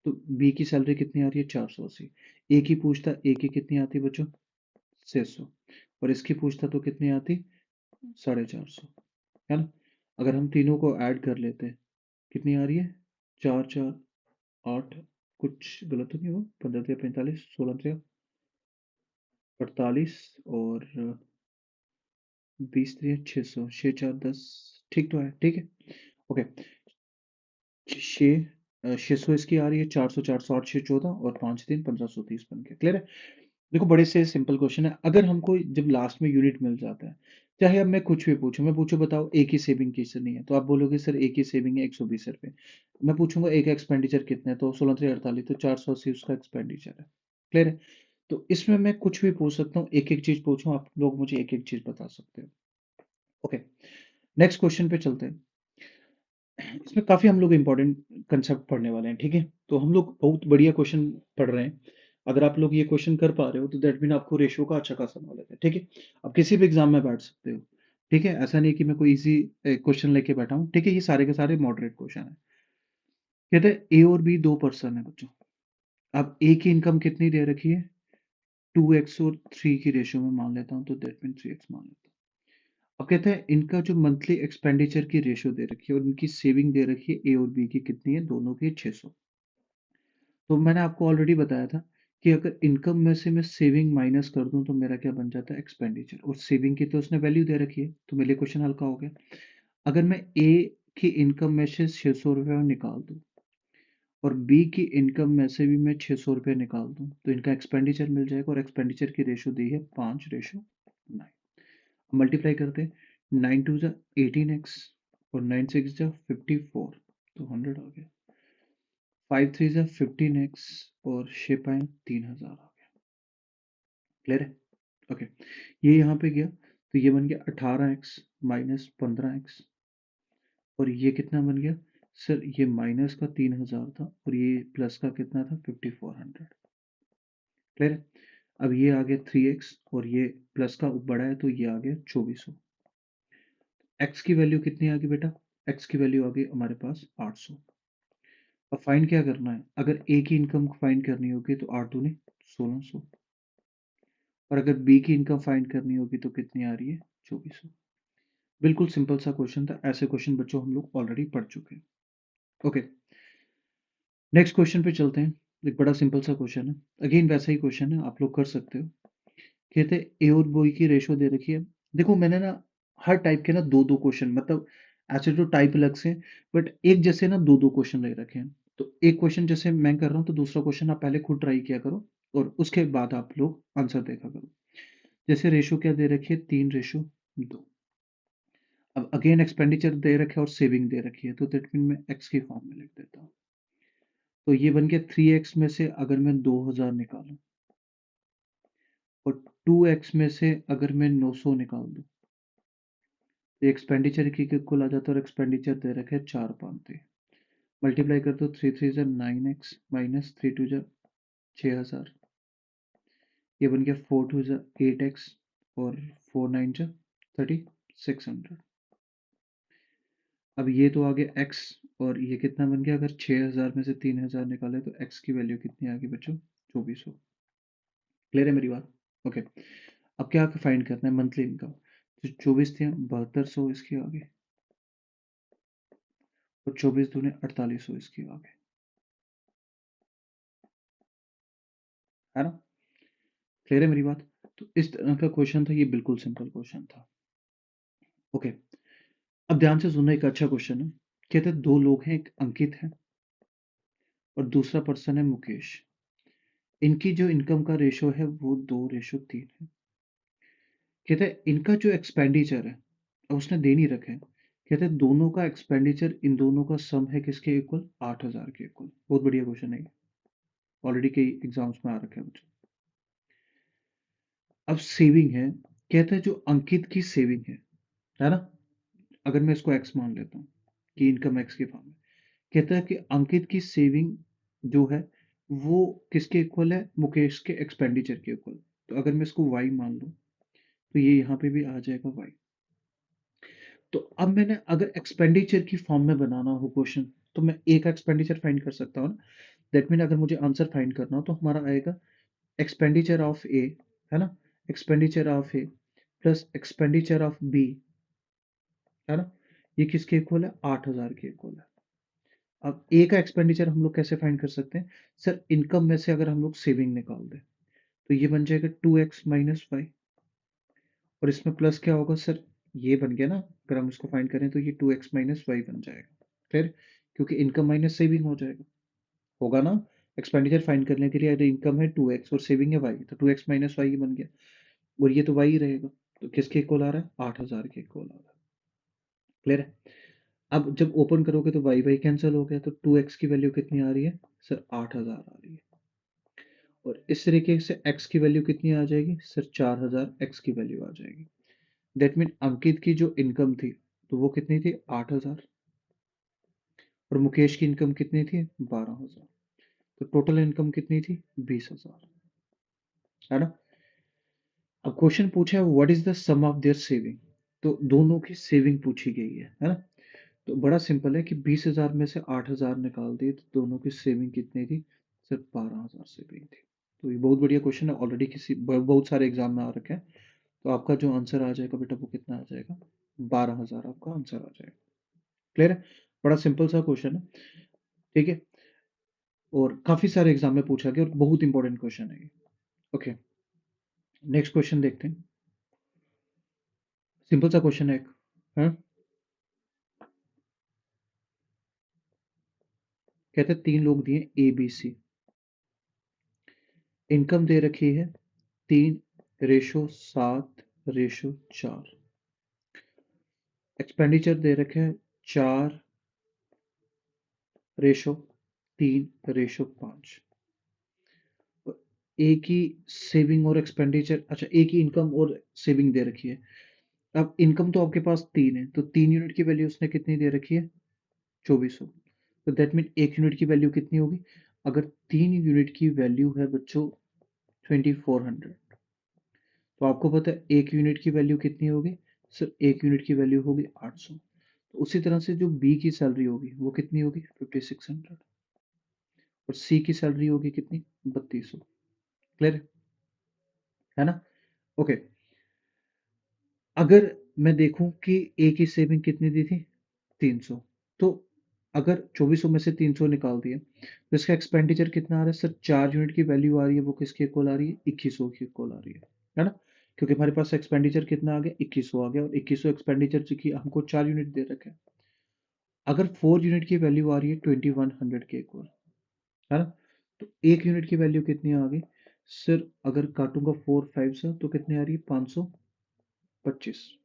तो बी की सैलरी कितनी आ रही है 480। ए की पूछता, ए की कितनी आती बच्चों 600, और इसकी पूछता तो कितनी आती 450, है ना। अगर हम तीनों को ऐड कर लेते हैं कितनी आ रही है 4 4 8, कुछ गलत तो नहीं हुआ, 15 45, 16 48 और 20 600, 6 4 10, ठीक तो है, ठीक है। ओके, 600 इसकी आ रही है 400, 408, 614 और 5 3 1530 बन गया। क्लियर है। देखो बड़े से सिंपल क्वेश्चन है। अगर हमको जब लास्ट में यूनिट मिल जाता है, चाहे अब मैं कुछ भी पूछूं, मैं पूछूं बताओ एक ही सेविंग कितनी है, तो आप बोलोगे सर एक ही सेविंग है 120 रुपये। मैं पूछूंगा एक एक्सपेंडिचर कितना है, तो 16 3 48, तो 480 उसका एक्सपेंडिचर है। क्लियर है। तो इसमें मैं कुछ भी पूछ सकता हूँ, एक एक चीज पूछूं, आप लोग मुझे एक एक चीज बता सकते हो। ओके, नेक्स्ट क्वेश्चन पे चलते हैं। इसमें काफी हम लोग इंपॉर्टेंट कंसेप्ट पढ़ने वाले हैं, ठीक है। तो हम लोग बहुत बढ़िया क्वेश्चन पढ़ रहे हैं। अगर आप लोग ये क्वेश्चन कर पा रहे हो तो दैट मीन आपको रेशियो का अच्छा खासा नॉलेज है, ठीक है। आप किसी भी एग्जाम में बैठ सकते हो, ठीक है। ऐसा नहीं कि मैं कोई इजी क्वेश्चन लेके बैठा हूँ, ठीक है। ये सारे के सारे मॉडरेट क्वेश्चन है। कहते हैं ए और बी दो पर्सन है बच्चों। अब ए की इनकम कितनी दे रखी है 2x और 3 की रेशियो में मान लेता हूँ, तो दैट मीन 3x मान लेता हूँ। अब कहते हैं इनका जो मंथली एक्सपेंडिचर की रेशियो दे रखी है और इनकी सेविंग दे रखी है ए और बी की कितनी है, दोनों की 600। तो मैंने आपको ऑलरेडी बताया था कि अगर इनकम में से मैं सेविंग माइनस कर दूं तो मेरा क्या बन जाता है एक्सपेंडिचर, और सेविंग की तो उसने वैल्यू दे रखी है, तो मेरे लिए क्वेश्चन हल्का हो गया। अगर मैं ए की इनकम में से 600 रुपये निकाल दूं और बी की इनकम में से भी मैं 600 रुपये निकाल दूं, तो इनका एक्सपेंडिचर मिल जाएगा, और एक्सपेंडिचर की रेशो दी है 5:9। मल्टीप्लाई करते हैं, 9 2 जा 18x और 9 6 जा 54, तो 100 आ गया। 5 3 जा 15x और 6.3000 आ गया। क्लियर है। ओके, ये यहाँ पे गया तो ये बन गया 18x माइनस 15x, और ये कितना बन गया सर, ये माइनस का 3000 था और ये प्लस का कितना था 5400। क्लियर है। अब ये आ गया 3x और ये प्लस का बड़ा है तो ये आ गया 2400। x की वैल्यू कितनी आ गई बेटा? x की वैल्यू आ गई हमारे पास 800। अब फाइंड क्या करना है? अगर a की इनकम फाइंड करनी होगी तो 8 दूनी 1600, और अगर b की इनकम फाइंड करनी होगी तो कितनी आ रही है? 2400। बिल्कुल सिंपल सा क्वेश्चन था, ऐसे क्वेश्चन बच्चों हम लोग ऑलरेडी पढ़ चुके हैं। ओके, नेक्स्ट क्वेश्चन पे चलते हैं। एक बड़ा सिंपल सा क्वेश्चन है, अगेन वैसा ही क्वेश्चन है, आप लोग कर सकते हो। कहते ए और बी की रेशो दे रखी है। देखो मैंने ना हर टाइप के ना दो दो क्वेश्चन, मतलब ऐसे तो टाइप अलग से, बट एक जैसे ना दो दो क्वेश्चन ले रखे हैं। तो एक क्वेश्चन जैसे मैं कर रहा हूँ तो दूसरा क्वेश्चन आप पहले खुद ट्राई किया करो और उसके बाद आप लोग आंसर देखा करो। जैसे रेशो क्या दे रखी है? 3:2। अब अगेन एक्सपेंडिचर दे रखे और सेविंग दे रखी है, तो दैट मीन मैं एक्स की फॉर्म में लिख देता हूँ। तो ये बन गया 3x में से अगर मैं 2000 निकालूं और 2x में से अगर मैं 900 निकाल दूं, तो एक्सपेंडिचर की कुल आ जाता है, और एक्सपेंडिचर दे रखे 4 5 मल्टीप्लाई कर दो, 3 3 9x माइनस 3 2 6000, ये बन गया 4 2 8x और 4 9 3600। अब ये तो आ गया x, और ये कितना बन गया? अगर 6000 में से 3000 निकाले तो x की वैल्यू कितनी आ गई बच्चों? 2400। क्लियर है मेरी बात? ओके, अब क्या फाइंड करना है? Monthly income. तो 24 थे, 7200 इसके आगे, और 24 दूने 4800 इसके आगे, है ना? क्लियर है मेरी बात? तो इस तरह का क्वेश्चन था, ये बिल्कुल सिंपल क्वेश्चन था। ओके, अब ध्यान से सुनना, एक अच्छा क्वेश्चन है। कहते हैं दो लोग हैं, एक अंकित है और दूसरा पर्सन है मुकेश। इनकी जो इनकम का रेशो है वो 2:3 है। कहते हैं इनका जो एक्सपेंडिचर है, अब उसने दे नहीं रखे हैं। कहते हैं दोनों का एक्सपेंडिचर इन दोनों का सम है किसके इक्वल? 8000 के इक्वल। बहुत बढ़िया क्वेश्चन है, ऑलरेडी कई एग्जाम्स में आ रखे हैं बच्चों। अब सेविंग है, कहते हैं जो अंकित की सेविंग है ना, अगर मैं इसको एक्स मान लेता हूँ कि इनकम एक्स की फॉर्म में, कहता है कि अंकित की सेविंग जो है वो किसके इक्वल है? मुकेश के एक्सपेंडिचर के इक्वल। तो अगर मैं इसको वाई मान लूँ तो ये यहाँ पे भी आ जाएगा वाई। तो अब मैंने अगर एक्सपेंडिचर की फॉर्म में बनाना हो क्वेश्चन, तो मैं ए का एक्सपेंडिचर फाइंड कर सकता हूँ ना। दैट मीन अगर मुझे आंसर फाइंड करना हो तो हमारा आएगा एक्सपेंडिचर ऑफ ए, है ना, expenditure of A plus expenditure of B, है ना, ये किसके इक्वल है? 8000 के इक्वल है। अब ए का एक्सपेंडिचर हम लोग कैसे फाइंड कर सकते हैं? सर इनकम में से अगर हम लोग सेविंग निकाल दें तो ये बन जाएगा 2x-y, और इसमें प्लस क्या होगा सर? ये बन गया ना, अगर हम इसको फाइंड करें तो ये 2x-y बन जाएगा। फिर क्योंकि इनकम माइनस सेविंग हो जाएगा, होगा ना। एक्सपेंडिचर फाइंड करने के लिए अगर इनकम है 2x और सेविंग है y, तो 2x-y ही बन गया, और ये तो y ही रहेगा। तो किसके इक्वल आ रहा है? 8000 के इक्वल आ रहा है। क्लियर है? अब जब ओपन करोगे तो वाई वाई कैंसिल हो गया, तो 2x की वैल्यू कितनी आ रही है सर? 8000 आ रही है। और इस तरीके से x की वैल्यू कितनी आ जाएगी सर? 4000 x की वैल्यू आ जाएगी। दैट मीन अंकित की जो इनकम थी तो वो कितनी थी? 8000, और मुकेश की इनकम कितनी थी? 12000। तो टोटल इनकम कितनी थी? 20000, है ना। अब क्वेश्चन पूछा है what is the sum of their saving, तो दोनों की सेविंग पूछी गई है ना। तो बड़ा सिंपल है कि 20000 में से 8000 निकाल दिए तो दोनों की सेविंग कितनी थी? सिर्फ 12000 सेविंग थी। तो ये बहुत बढ़िया क्वेश्चन है, ऑलरेडी किसी बहुत सारे एग्जाम में आ रखा है। तो आपका जो आंसर आ जाएगा बेटा वो कितना आ जाएगा? 12000 आपका आंसर आ जाएगा। क्लियर है? बड़ा सिंपल सा क्वेश्चन है, ठीक है, और काफी सारे एग्जाम में पूछा गया और बहुत इंपॉर्टेंट क्वेश्चन है ये। ओके, नेक्स्ट क्वेश्चन देखते हैं। सिंपल सा क्वेश्चन है एक, हाँ? कहते हैं तीन लोग दिए ABC, इनकम दे रखी है 3:7:4, एक्सपेंडिचर दे रखे हैं 4:3:5। ए की सेविंग और एक्सपेंडिचर, अच्छा ए की इनकम और सेविंग दे रखी है। अब इनकम तो आपके पास 3 है, तो 3 यूनिट की वैल्यू उसने कितनी दे रखी है? 2400। तो दैट मीन 1 यूनिट की वैल्यू कितनी होगी? अगर 3 यूनिट की वैल्यू है बच्चों 2400। तो आपको पता है एक यूनिट की वैल्यू कितनी होगी? सर एक यूनिट की वैल्यू होगी 800। तो उसी तरह से जो बी की सैलरी होगी वो कितनी होगी? 5600। और सी की सैलरी होगी कितनी? 3200। क्लियर है ना? ओके। अगर मैं देखूं कि ए की सेविंग कितनी दी थी? 300। तो अगर 2400 में से 300 निकाल दिया तो इसका एक्सपेंडिचर कितना आ रहा है? सर 4 यूनिट की वैल्यू आ रही है, वो किसके इक्वल आ रही है? 2100 की इक्वल आ रही है ना? क्योंकि हमारे पास एक्सपेंडिचर कितना आ गया? 2100 आ गया, और 2100 एक्सपेंडिचर की हमको 4 यूनिट दे रखे हैं। अगर 4 यूनिट की वैल्यू आ रही है 2100 के इक्वल, है ना? तो 1 यूनिट की वैल्यू कितनी आ गई? सर अगर काटूंगा 4 5 से तो कितनी आ रही है? 525।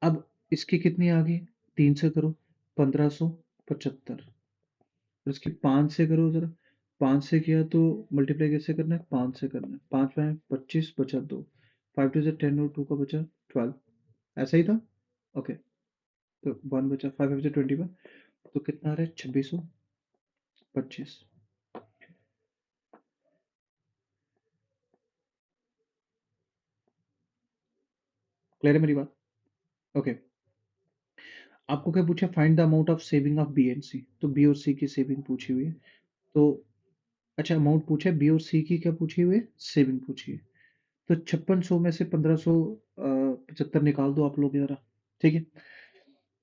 अब इसकी कितनी आ गई? 3 से करो, 1575। और इसकी 5 से करो जरा। 5 से किया तो मल्टीप्लाई कैसे करना है? 5 से करना है। 5 5 25 बचा 2। 5 2 से 10 और 2 का बचा 12। ऐसा ही था। ओके। तो 1 बचा, 5 5 से 21। तो कितना आ रहा है? 2625। क्लियर है मेरी बात? ओके। आपको क्या पूछा? Find the amount of saving of B and C. तो बी और सी की सेविंग पूछी हुई है। तो अच्छा, अमाउंट पूछा है, बी और सी की क्या पूछी हुई है? सेविंग पूछी है। तो 5600 में से 1575 निकाल दो आप लोग जरा। ठीक है।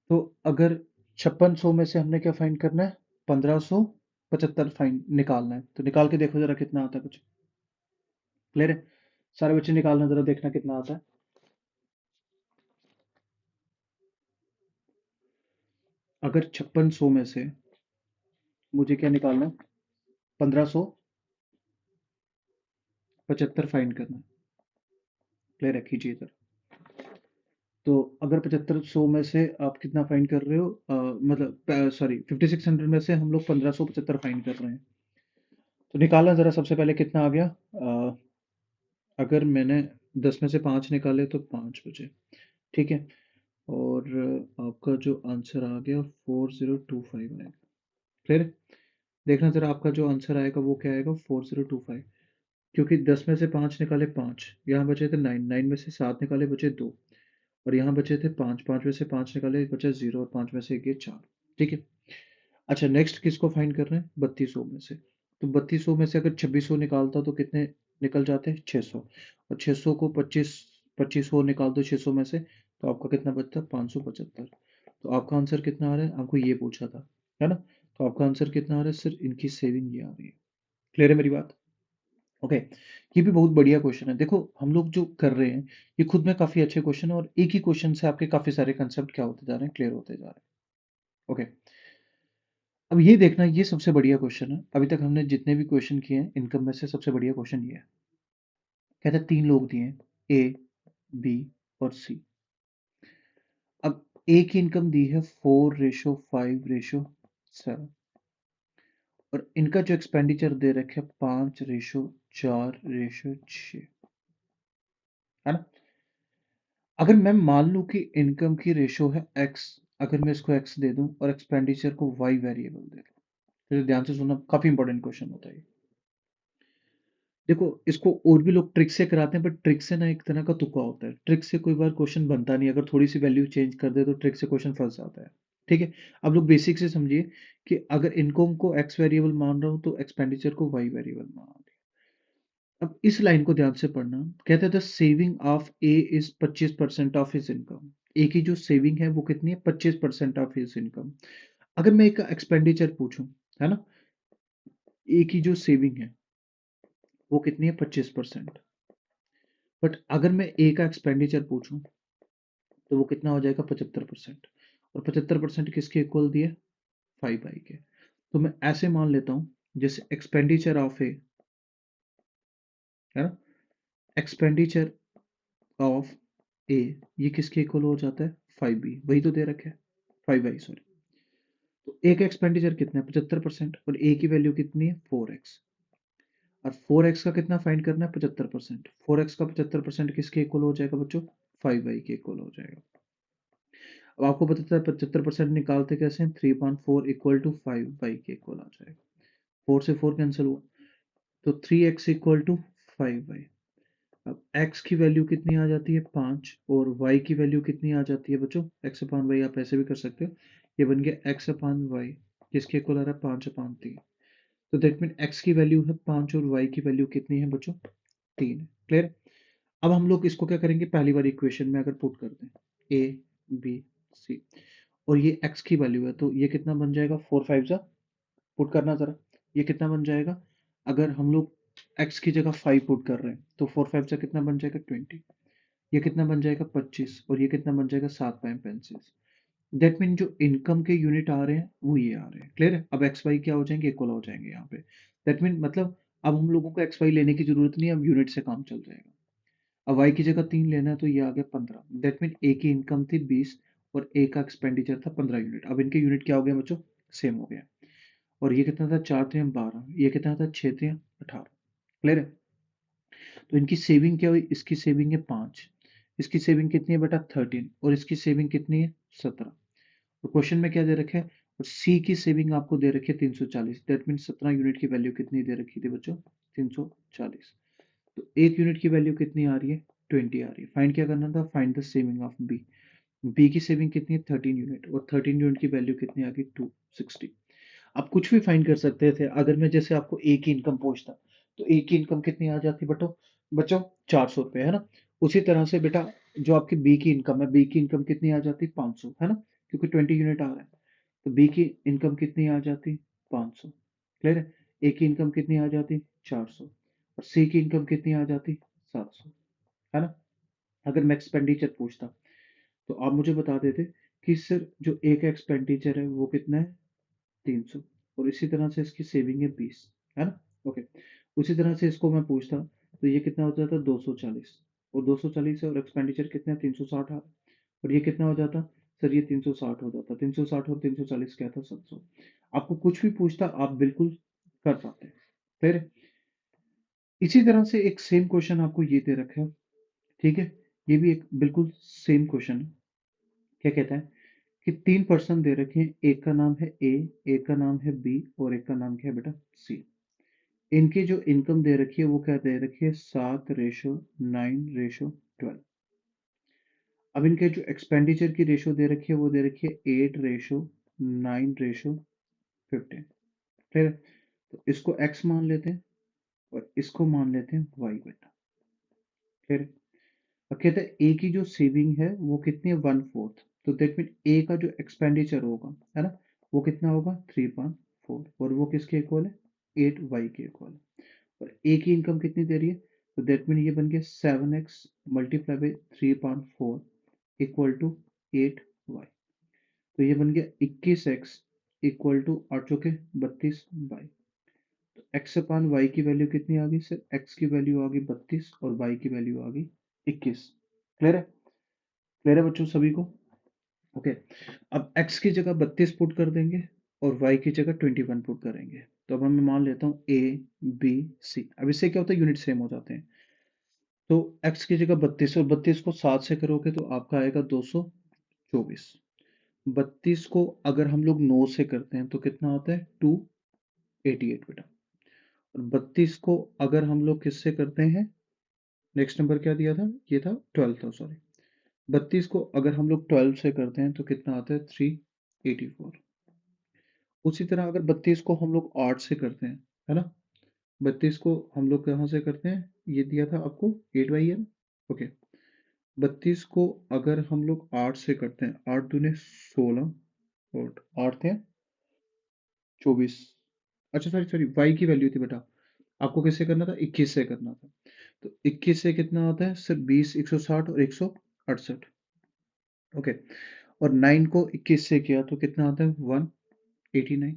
तो अगर 5600 में से हमने क्या फाइंड करना है? 1575 फाइंड निकालना है। तो निकाल के देखो जरा कितना आता है बच्चे। क्लियर है? सारे बच्चे निकालना जरा, देखना कितना आता है। अगर 5600 में से मुझे क्या निकालना है? 1575 फाइंड करना है। क्लियर है? कीजिए जरा। तो अगर 7500 में से आप कितना फाइंड कर रहे हो, मतलब सॉरी 5600 में से हम लोग 1575 फाइंड कर रहे हैं। तो निकालना जरा, सबसे पहले कितना आ गया? अगर मैंने 10 में से 5 निकाले तो 5 बचे। ठीक है। और आपका जो आंसर आ गया 4025 आएगा। क्लियर है? देखना जरा, आपका जो आंसर आएगा वो क्या आएगा? 4025। क्योंकि 10 में से 5 निकाले 5, यहाँ बचे थे 9, 9 में से 7 निकाले बचे 2, और यहाँ बचे थे 5, 5 में से 5 निकाले बचा 0, और 5 में से 1 ये 4। ठीक है। अच्छा, नेक्स्ट किसको फाइंड कर रहे हैं? 3200 में से। तो 3200 में से अगर 2600 निकालता तो कितने निकल जाते हैं? 600। और 600 को 2500 निकाल दो 600 में से, तो आपका कितना बचता है? 575। तो आपका आंसर कितना आ रहा है? आपको ये पूछा था, है ना? तो आपका आंसर कितना आ रहा है? सर इनकी सेविंग ये आ रही है। क्लियर है मेरी बात? ओके। ये भी बहुत बढ़िया क्वेश्चन है। देखो हम लोग जो कर रहे हैं ये खुद में काफी अच्छे क्वेश्चन है, और एक ही क्वेश्चन से आपके काफी सारे कंसेप्ट क्या होते जा रहे हैं? क्लियर होते जा रहे हैं। ओके। अब ये देखना, ये सबसे बढ़िया क्वेश्चन है। अभी तक हमने जितने भी क्वेश्चन किए हैं इनकम में से सबसे बढ़िया क्वेश्चन ये है। कहते हैं 3 लोग दिए हैं, ए, बी और सी। अब ए की इनकम दी है 4:5:7, और इनका जो एक्सपेंडिचर दे रखे 5:4:6, है ना? अगर मैं मान लूं कि इनकम की रेशो है एक्स, अगर मैं इसको एक्स दे दूं और एक्सपेंडिचर को वाई वेरिएबल दे दूं, तो ध्यान से सुनना, काफी इंपॉर्टेंट क्वेश्चन होता है। देखो इसको और भी लोग ट्रिक से कराते हैं, बट ट्रिक से ना एक तरह का तुक्का होता है। ट्रिक से कोई बार क्वेश्चन बनता नहीं, अगर थोड़ी सी वैल्यू चेंज कर दे तो ट्रिक से क्वेश्चन फंस जाता है। ठीक है। अब लोग बेसिक से समझिए कि अगर इनकम को एक्स वेरिएबल मान रहा हूँ तो एक्सपेंडिचर को वाई वेरिएबल मान रहा हूँ। अब इस लाइन को ध्यान से पढ़ना। कहते हैं the saving of A is 25% of his income. A की जो सेविंग है वो कितनी है? 25% ऑफ हिज इनकम। अगर मैं एक एक्सपेंडिचर पूछूं, है ना, ए की जो सेविंग है वो कितनी है? 25%। बट अगर मैं ए का एक्सपेंडिचर पूछूं तो वो कितना हो जाएगा? 75%। और 75% किसके इक्वल दिए? 5 के। तो मैं ऐसे मान लेता हूं, जैसे एक्सपेंडिचर ऑफ ए, है ना, एक्सपेंडिचर ऑफ ए, ये किसके इक्वल हो जाता है? 5b, वही तो दे रखे है, 5i सॉरी। तो ए का एक्सपेंडिचर कितना है? 75%, और ए की वैल्यू कितनी है? 4x। और 4x का कितना फाइंड करना है? 75%। 4x का 75% किसके इक्वल हो जाएगा बच्चों? 5i के इक्वल हो जाएगा। अब आपको पता चला 75% निकालते कैसे हैं? 3/4 इक्वल टू 5 बाई के इक्वल आ जाएगा। 4 से 4 कैंसिल हुआ, तो 3x इक्वल टू 5y। अब x की वैल्यू कितनी आ जाती है 5 और y की वैल्यू कितनी आ जाती है बच्चों x अपान वाई। आप ऐसे भी कर सकते हो, ये बन गया x अपान वाई जिसके इक्वल आ रहा है 5 अपान 3। तो दैट मीन x की वैल्यू है 5 और y की वैल्यू कितनी है बच्चों 3 है। क्लियर। अब हम लोग इसको क्या करेंगे, पहली बार इक्वेशन में अगर पुट कर दें a b c और ये x की वैल्यू है तो ये कितना बन जाएगा 4 5 जा, पुट करना जरा, ये कितना बन जाएगा। अगर हम लोग x की जगह 5 पुट कर रहे हैं तो 4 5 जा कितना बन जाएगा 20, ये कितना बन जाएगा 25 और ये कितना बन जाएगा 7 पाइम पेंसिल्स। दैट मीन जो इनकम के यूनिट आ रहे हैं वो ये आ रहे हैं। क्लियर है। अब एक्स वाई क्या हो जाएंगे, इक्वल हो जाएंगे यहाँ पे। दैट मीन मतलब अब हम लोगों को एक्स वाई लेने की जरूरत नहीं है, अब यूनिट से काम चल जाएगा। अब वाई की जगह 3 लेना है तो ये आ गया 15। दैट मीन ए की इनकम थी 20 और ए का एक्सपेंडिचर था 15 यूनिट। अब इनके यूनिट क्या हो गया बच्चों, सेम हो गया। और ये कितना था 4 थे 12, ये कितना था 6 थे 18। क्लियर है। तो इनकी सेविंग क्या हुई, इसकी सेविंग है 5, इसकी सेविंग कितनी है बेटा 13 और इसकी सेविंग कितनी है 17। तो क्वेश्चन में क्या दे रखा है, और सी की सेविंग आपको दे रखी है 340। दैट मीन 17 यूनिट की वैल्यू कितनी दे रखी थी बच्चों 340। तो एक यूनिट की वैल्यू कितनी आ रही है 20 आ रही है। फाइंड क्या करना था, find the saving of B. B की सेविंग कितनी है 13 यूनिट और 13 यूनिट की वैल्यू कितनी आ गई 260। आप कुछ भी फाइंड कर सकते थे। अगर मैं जैसे आपको ए की इनकम पूछता तो ए की इनकम कितनी आ जाती बटो बच्चों 400 रुपये, है ना। उसी तरह से बेटा जो आपकी बी की इनकम है, बी की इनकम कितनी आ जाती 500, है ना, क्योंकि 20 यूनिट आ रहा है। तो बी की इनकम कितनी आ जाती 500। क्लियर है। ए की इनकम कितनी आ जाती 400 और सी की इनकम कितनी आ जाती 700, है ना। अगर मैं एक्सपेंडिचर पूछता तो आप मुझे बता देते कि सर जो ए का एक्सपेंडिचर है वो कितना है 300 और इसी तरह से इसकी सेविंग है 20, है ना। ओके। उसी तरह से इसको मैं पूछता तो ये कितना हो जाता 240 और 240 है और एक्सपेंडिचर कितना है 360 आ रहा है और ये कितना हो जाता सर, ये 360 हो जाता, 360 और 340 क्या था 700। आपको कुछ भी पूछता आप बिल्कुल कर पाते। फिर इसी तरह से एक सेम क्वेश्चन आपको ये दे रखा है, ठीक है। ये भी एक बिल्कुल सेम क्वेश्चन है। क्या कहता है कि 3 पर्सन दे रखे हैं, एक का नाम है ए, एक का नाम है बी और एक का नाम क्या है बेटा सी। इनकी जो इनकम दे रखी है वो क्या दे रखी है 7:9:12। अब इनके जो एक्सपेंडिचर की रेशो दे रखी है वो दे रखी है 8:9:15। फिर तो इसको x मान लेते हैं और इसको मान लेते हैं y बेटा। फिर अब कहते हैं ए की जो सेविंग है वो कितनी है 1/4। तो दैट मीन ए का जो एक्सपेंडिचर होगा, है ना, वो कितना होगा 3/4 और वो किसके इक्वल है 8y के इक्वल है। और ए की इनकम कितनी दे रही है, तो दैट मीन ये बन गया 7x multiply by 3/4 equal to 8y। तो ये बन गया 21x इक्वल टू 8 चौके 32y। तो x अपान वाई की वैल्यू कितनी आ गई सर, x की वैल्यू आ गई 32 और y की वैल्यू आ गई 21। क्लियर है। क्लियर है बच्चों सभी को। ओके। अब x की जगह 32 पुट कर देंगे और y की जगह 21 पुट करेंगे। तो अब मैं मान लेता हूँ a b c। अब इससे क्या होता है यूनिट सेम हो जाते हैं। तो x की जगह 32 और 32 को 7 से करोगे तो आपका आएगा 224। 32 को अगर हम लोग 9 से करते हैं तो कितना आता है 288 बेटा। और 32 को अगर हम लोग किससे करते हैं, नेक्स्ट नंबर क्या दिया था, ये था 12 था सॉरी। 32 को अगर हम लोग 12 से करते हैं तो कितना आता है 384। उसी तरह अगर 32 को हम लोग 8 से करते हैं, है ना, 32 को हम लोग कहाँ से करते हैं, ये दिया था आपको 8/n। ओके। 32 को अगर हम लोग 8 से करते हैं, 8 दूने 16 और 8 थे 24। अच्छा सॉरी सॉरी, वाई की वैल्यू थी बेटा, आपको किससे करना था 21 से करना था। तो 21 से कितना आता है सर 20, 160 और 168। ओके। और 9 को 21 से किया तो कितना आता है 189।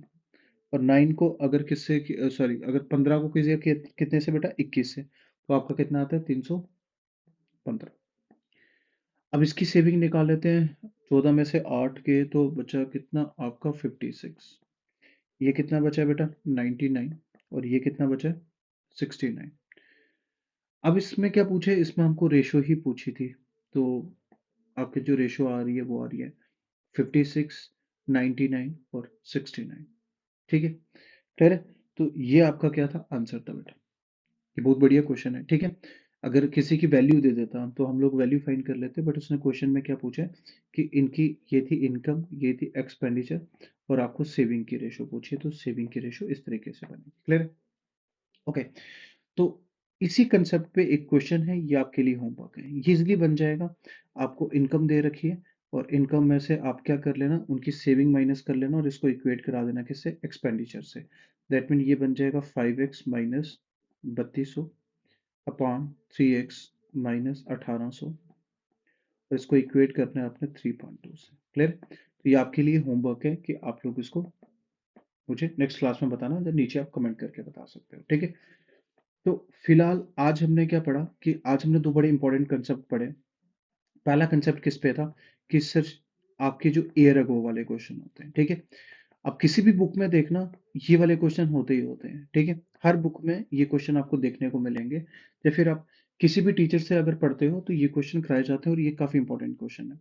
और 9 को अगर किससे सॉरी अगर 15 को किसी कितने से बेटा 21 से तो आपका कितना आता है 315। अब इसकी सेविंग निकाल लेते हैं, 14 में से 8 के तो बचा कितना आपका 56। ये कितना बचा बेटा 99 और ये कितना बचा 69। अब इसमें क्या पूछे, इसमें हमको रेशो ही पूछी थी। तो आपकी जो रेशो आ रही है वो आ रही है 56, 99 और 69। ठीक है। क्लियर है। तो ये आपका क्या था आंसर था बेटा। ये बहुत बढ़िया क्वेश्चन है, ठीक है। अगर किसी की वैल्यू दे देता तो हम लोग वैल्यू फाइंड कर लेते, बट उसने क्वेश्चन में क्या पूछा है कि इनकी ये थी इनकम, ये थी एक्सपेंडिचर, और आपको सेविंग की रेशो पूछी है, तो सेविंग की रेशो इस तरीके से बनेगी। क्लियर है? ओके। तो इसी कंसेप्ट पे एक क्वेश्चन है, ये आपके लिए होमवर्क है, ये इजिली बन जाएगा। आपको इनकम दे रखी है, और इनकम में से आप क्या कर लेना, उनकी सेविंग माइनस कर लेना, और इसको इक्वेट करा देना किससे, एक्सपेंडिचर से। दैट मीन ये बन जाएगा 5x minus 3200 upon 3x minus 1800, और इसको इक्वेट करना है आपने 3.2 से। क्लियर? तो ये आपके लिए होमवर्क है कि आप लोग इसको मुझे नेक्स्ट क्लास में बताना, जब नीचे आप कमेंट करके बता सकते हो, ठीक है। तो फिलहाल आज हमने क्या पढ़ा कि आज हमने दो बड़े इंपॉर्टेंट कंसेप्ट पढ़े। पहला कंसेप्ट किस पे था कि सिर्फ आपके जो एयर अगो वाले क्वेश्चन होते हैं, ठीक है। अब किसी भी बुक में देखना, ये वाले क्वेश्चन होते ही होते हैं, ठीक है। हर बुक में ये क्वेश्चन आपको देखने को मिलेंगे, या फिर आप किसी भी टीचर से अगर पढ़ते हो तो ये क्वेश्चन कराए जाते हैं, और ये काफी इंपॉर्टेंट क्वेश्चन है।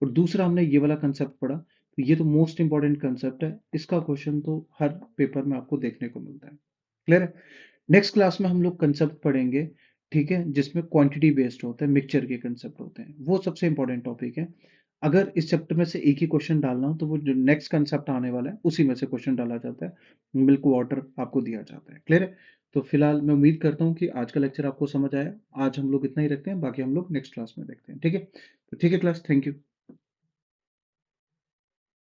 और दूसरा हमने ये वाला कंसेप्ट पढ़ा, तो ये तो मोस्ट इंपॉर्टेंट कंसेप्ट है, इसका क्वेश्चन तो हर पेपर में आपको देखने को मिलता है। क्लियर है? नेक्स्ट क्लास में हम लोग कंसेप्ट पढ़ेंगे, ठीक है, जिसमें क्वांटिटी बेस्ड होता है, मिक्सचर के कंसेप्ट होते हैं, वो सबसे इंपॉर्टेंट टॉपिक है। अगर इस चैप्टर में से एक ही क्वेश्चन डालना हो तो वो जो नेक्स्ट कंसेप्ट आने वाला है उसी में से क्वेश्चन डाला जाता है, मिल्क वाटर आपको दिया जाता है। क्लियर है? तो फिलहाल मैं उम्मीद करता हूँ कि आज का लेक्चर आपको समझ आया। आज हम लोग इतना ही रखते हैं, बाकी हम लोग नेक्स्ट क्लास में देखते हैं, ठीक है। तो ठीक है क्लास, थैंक यू।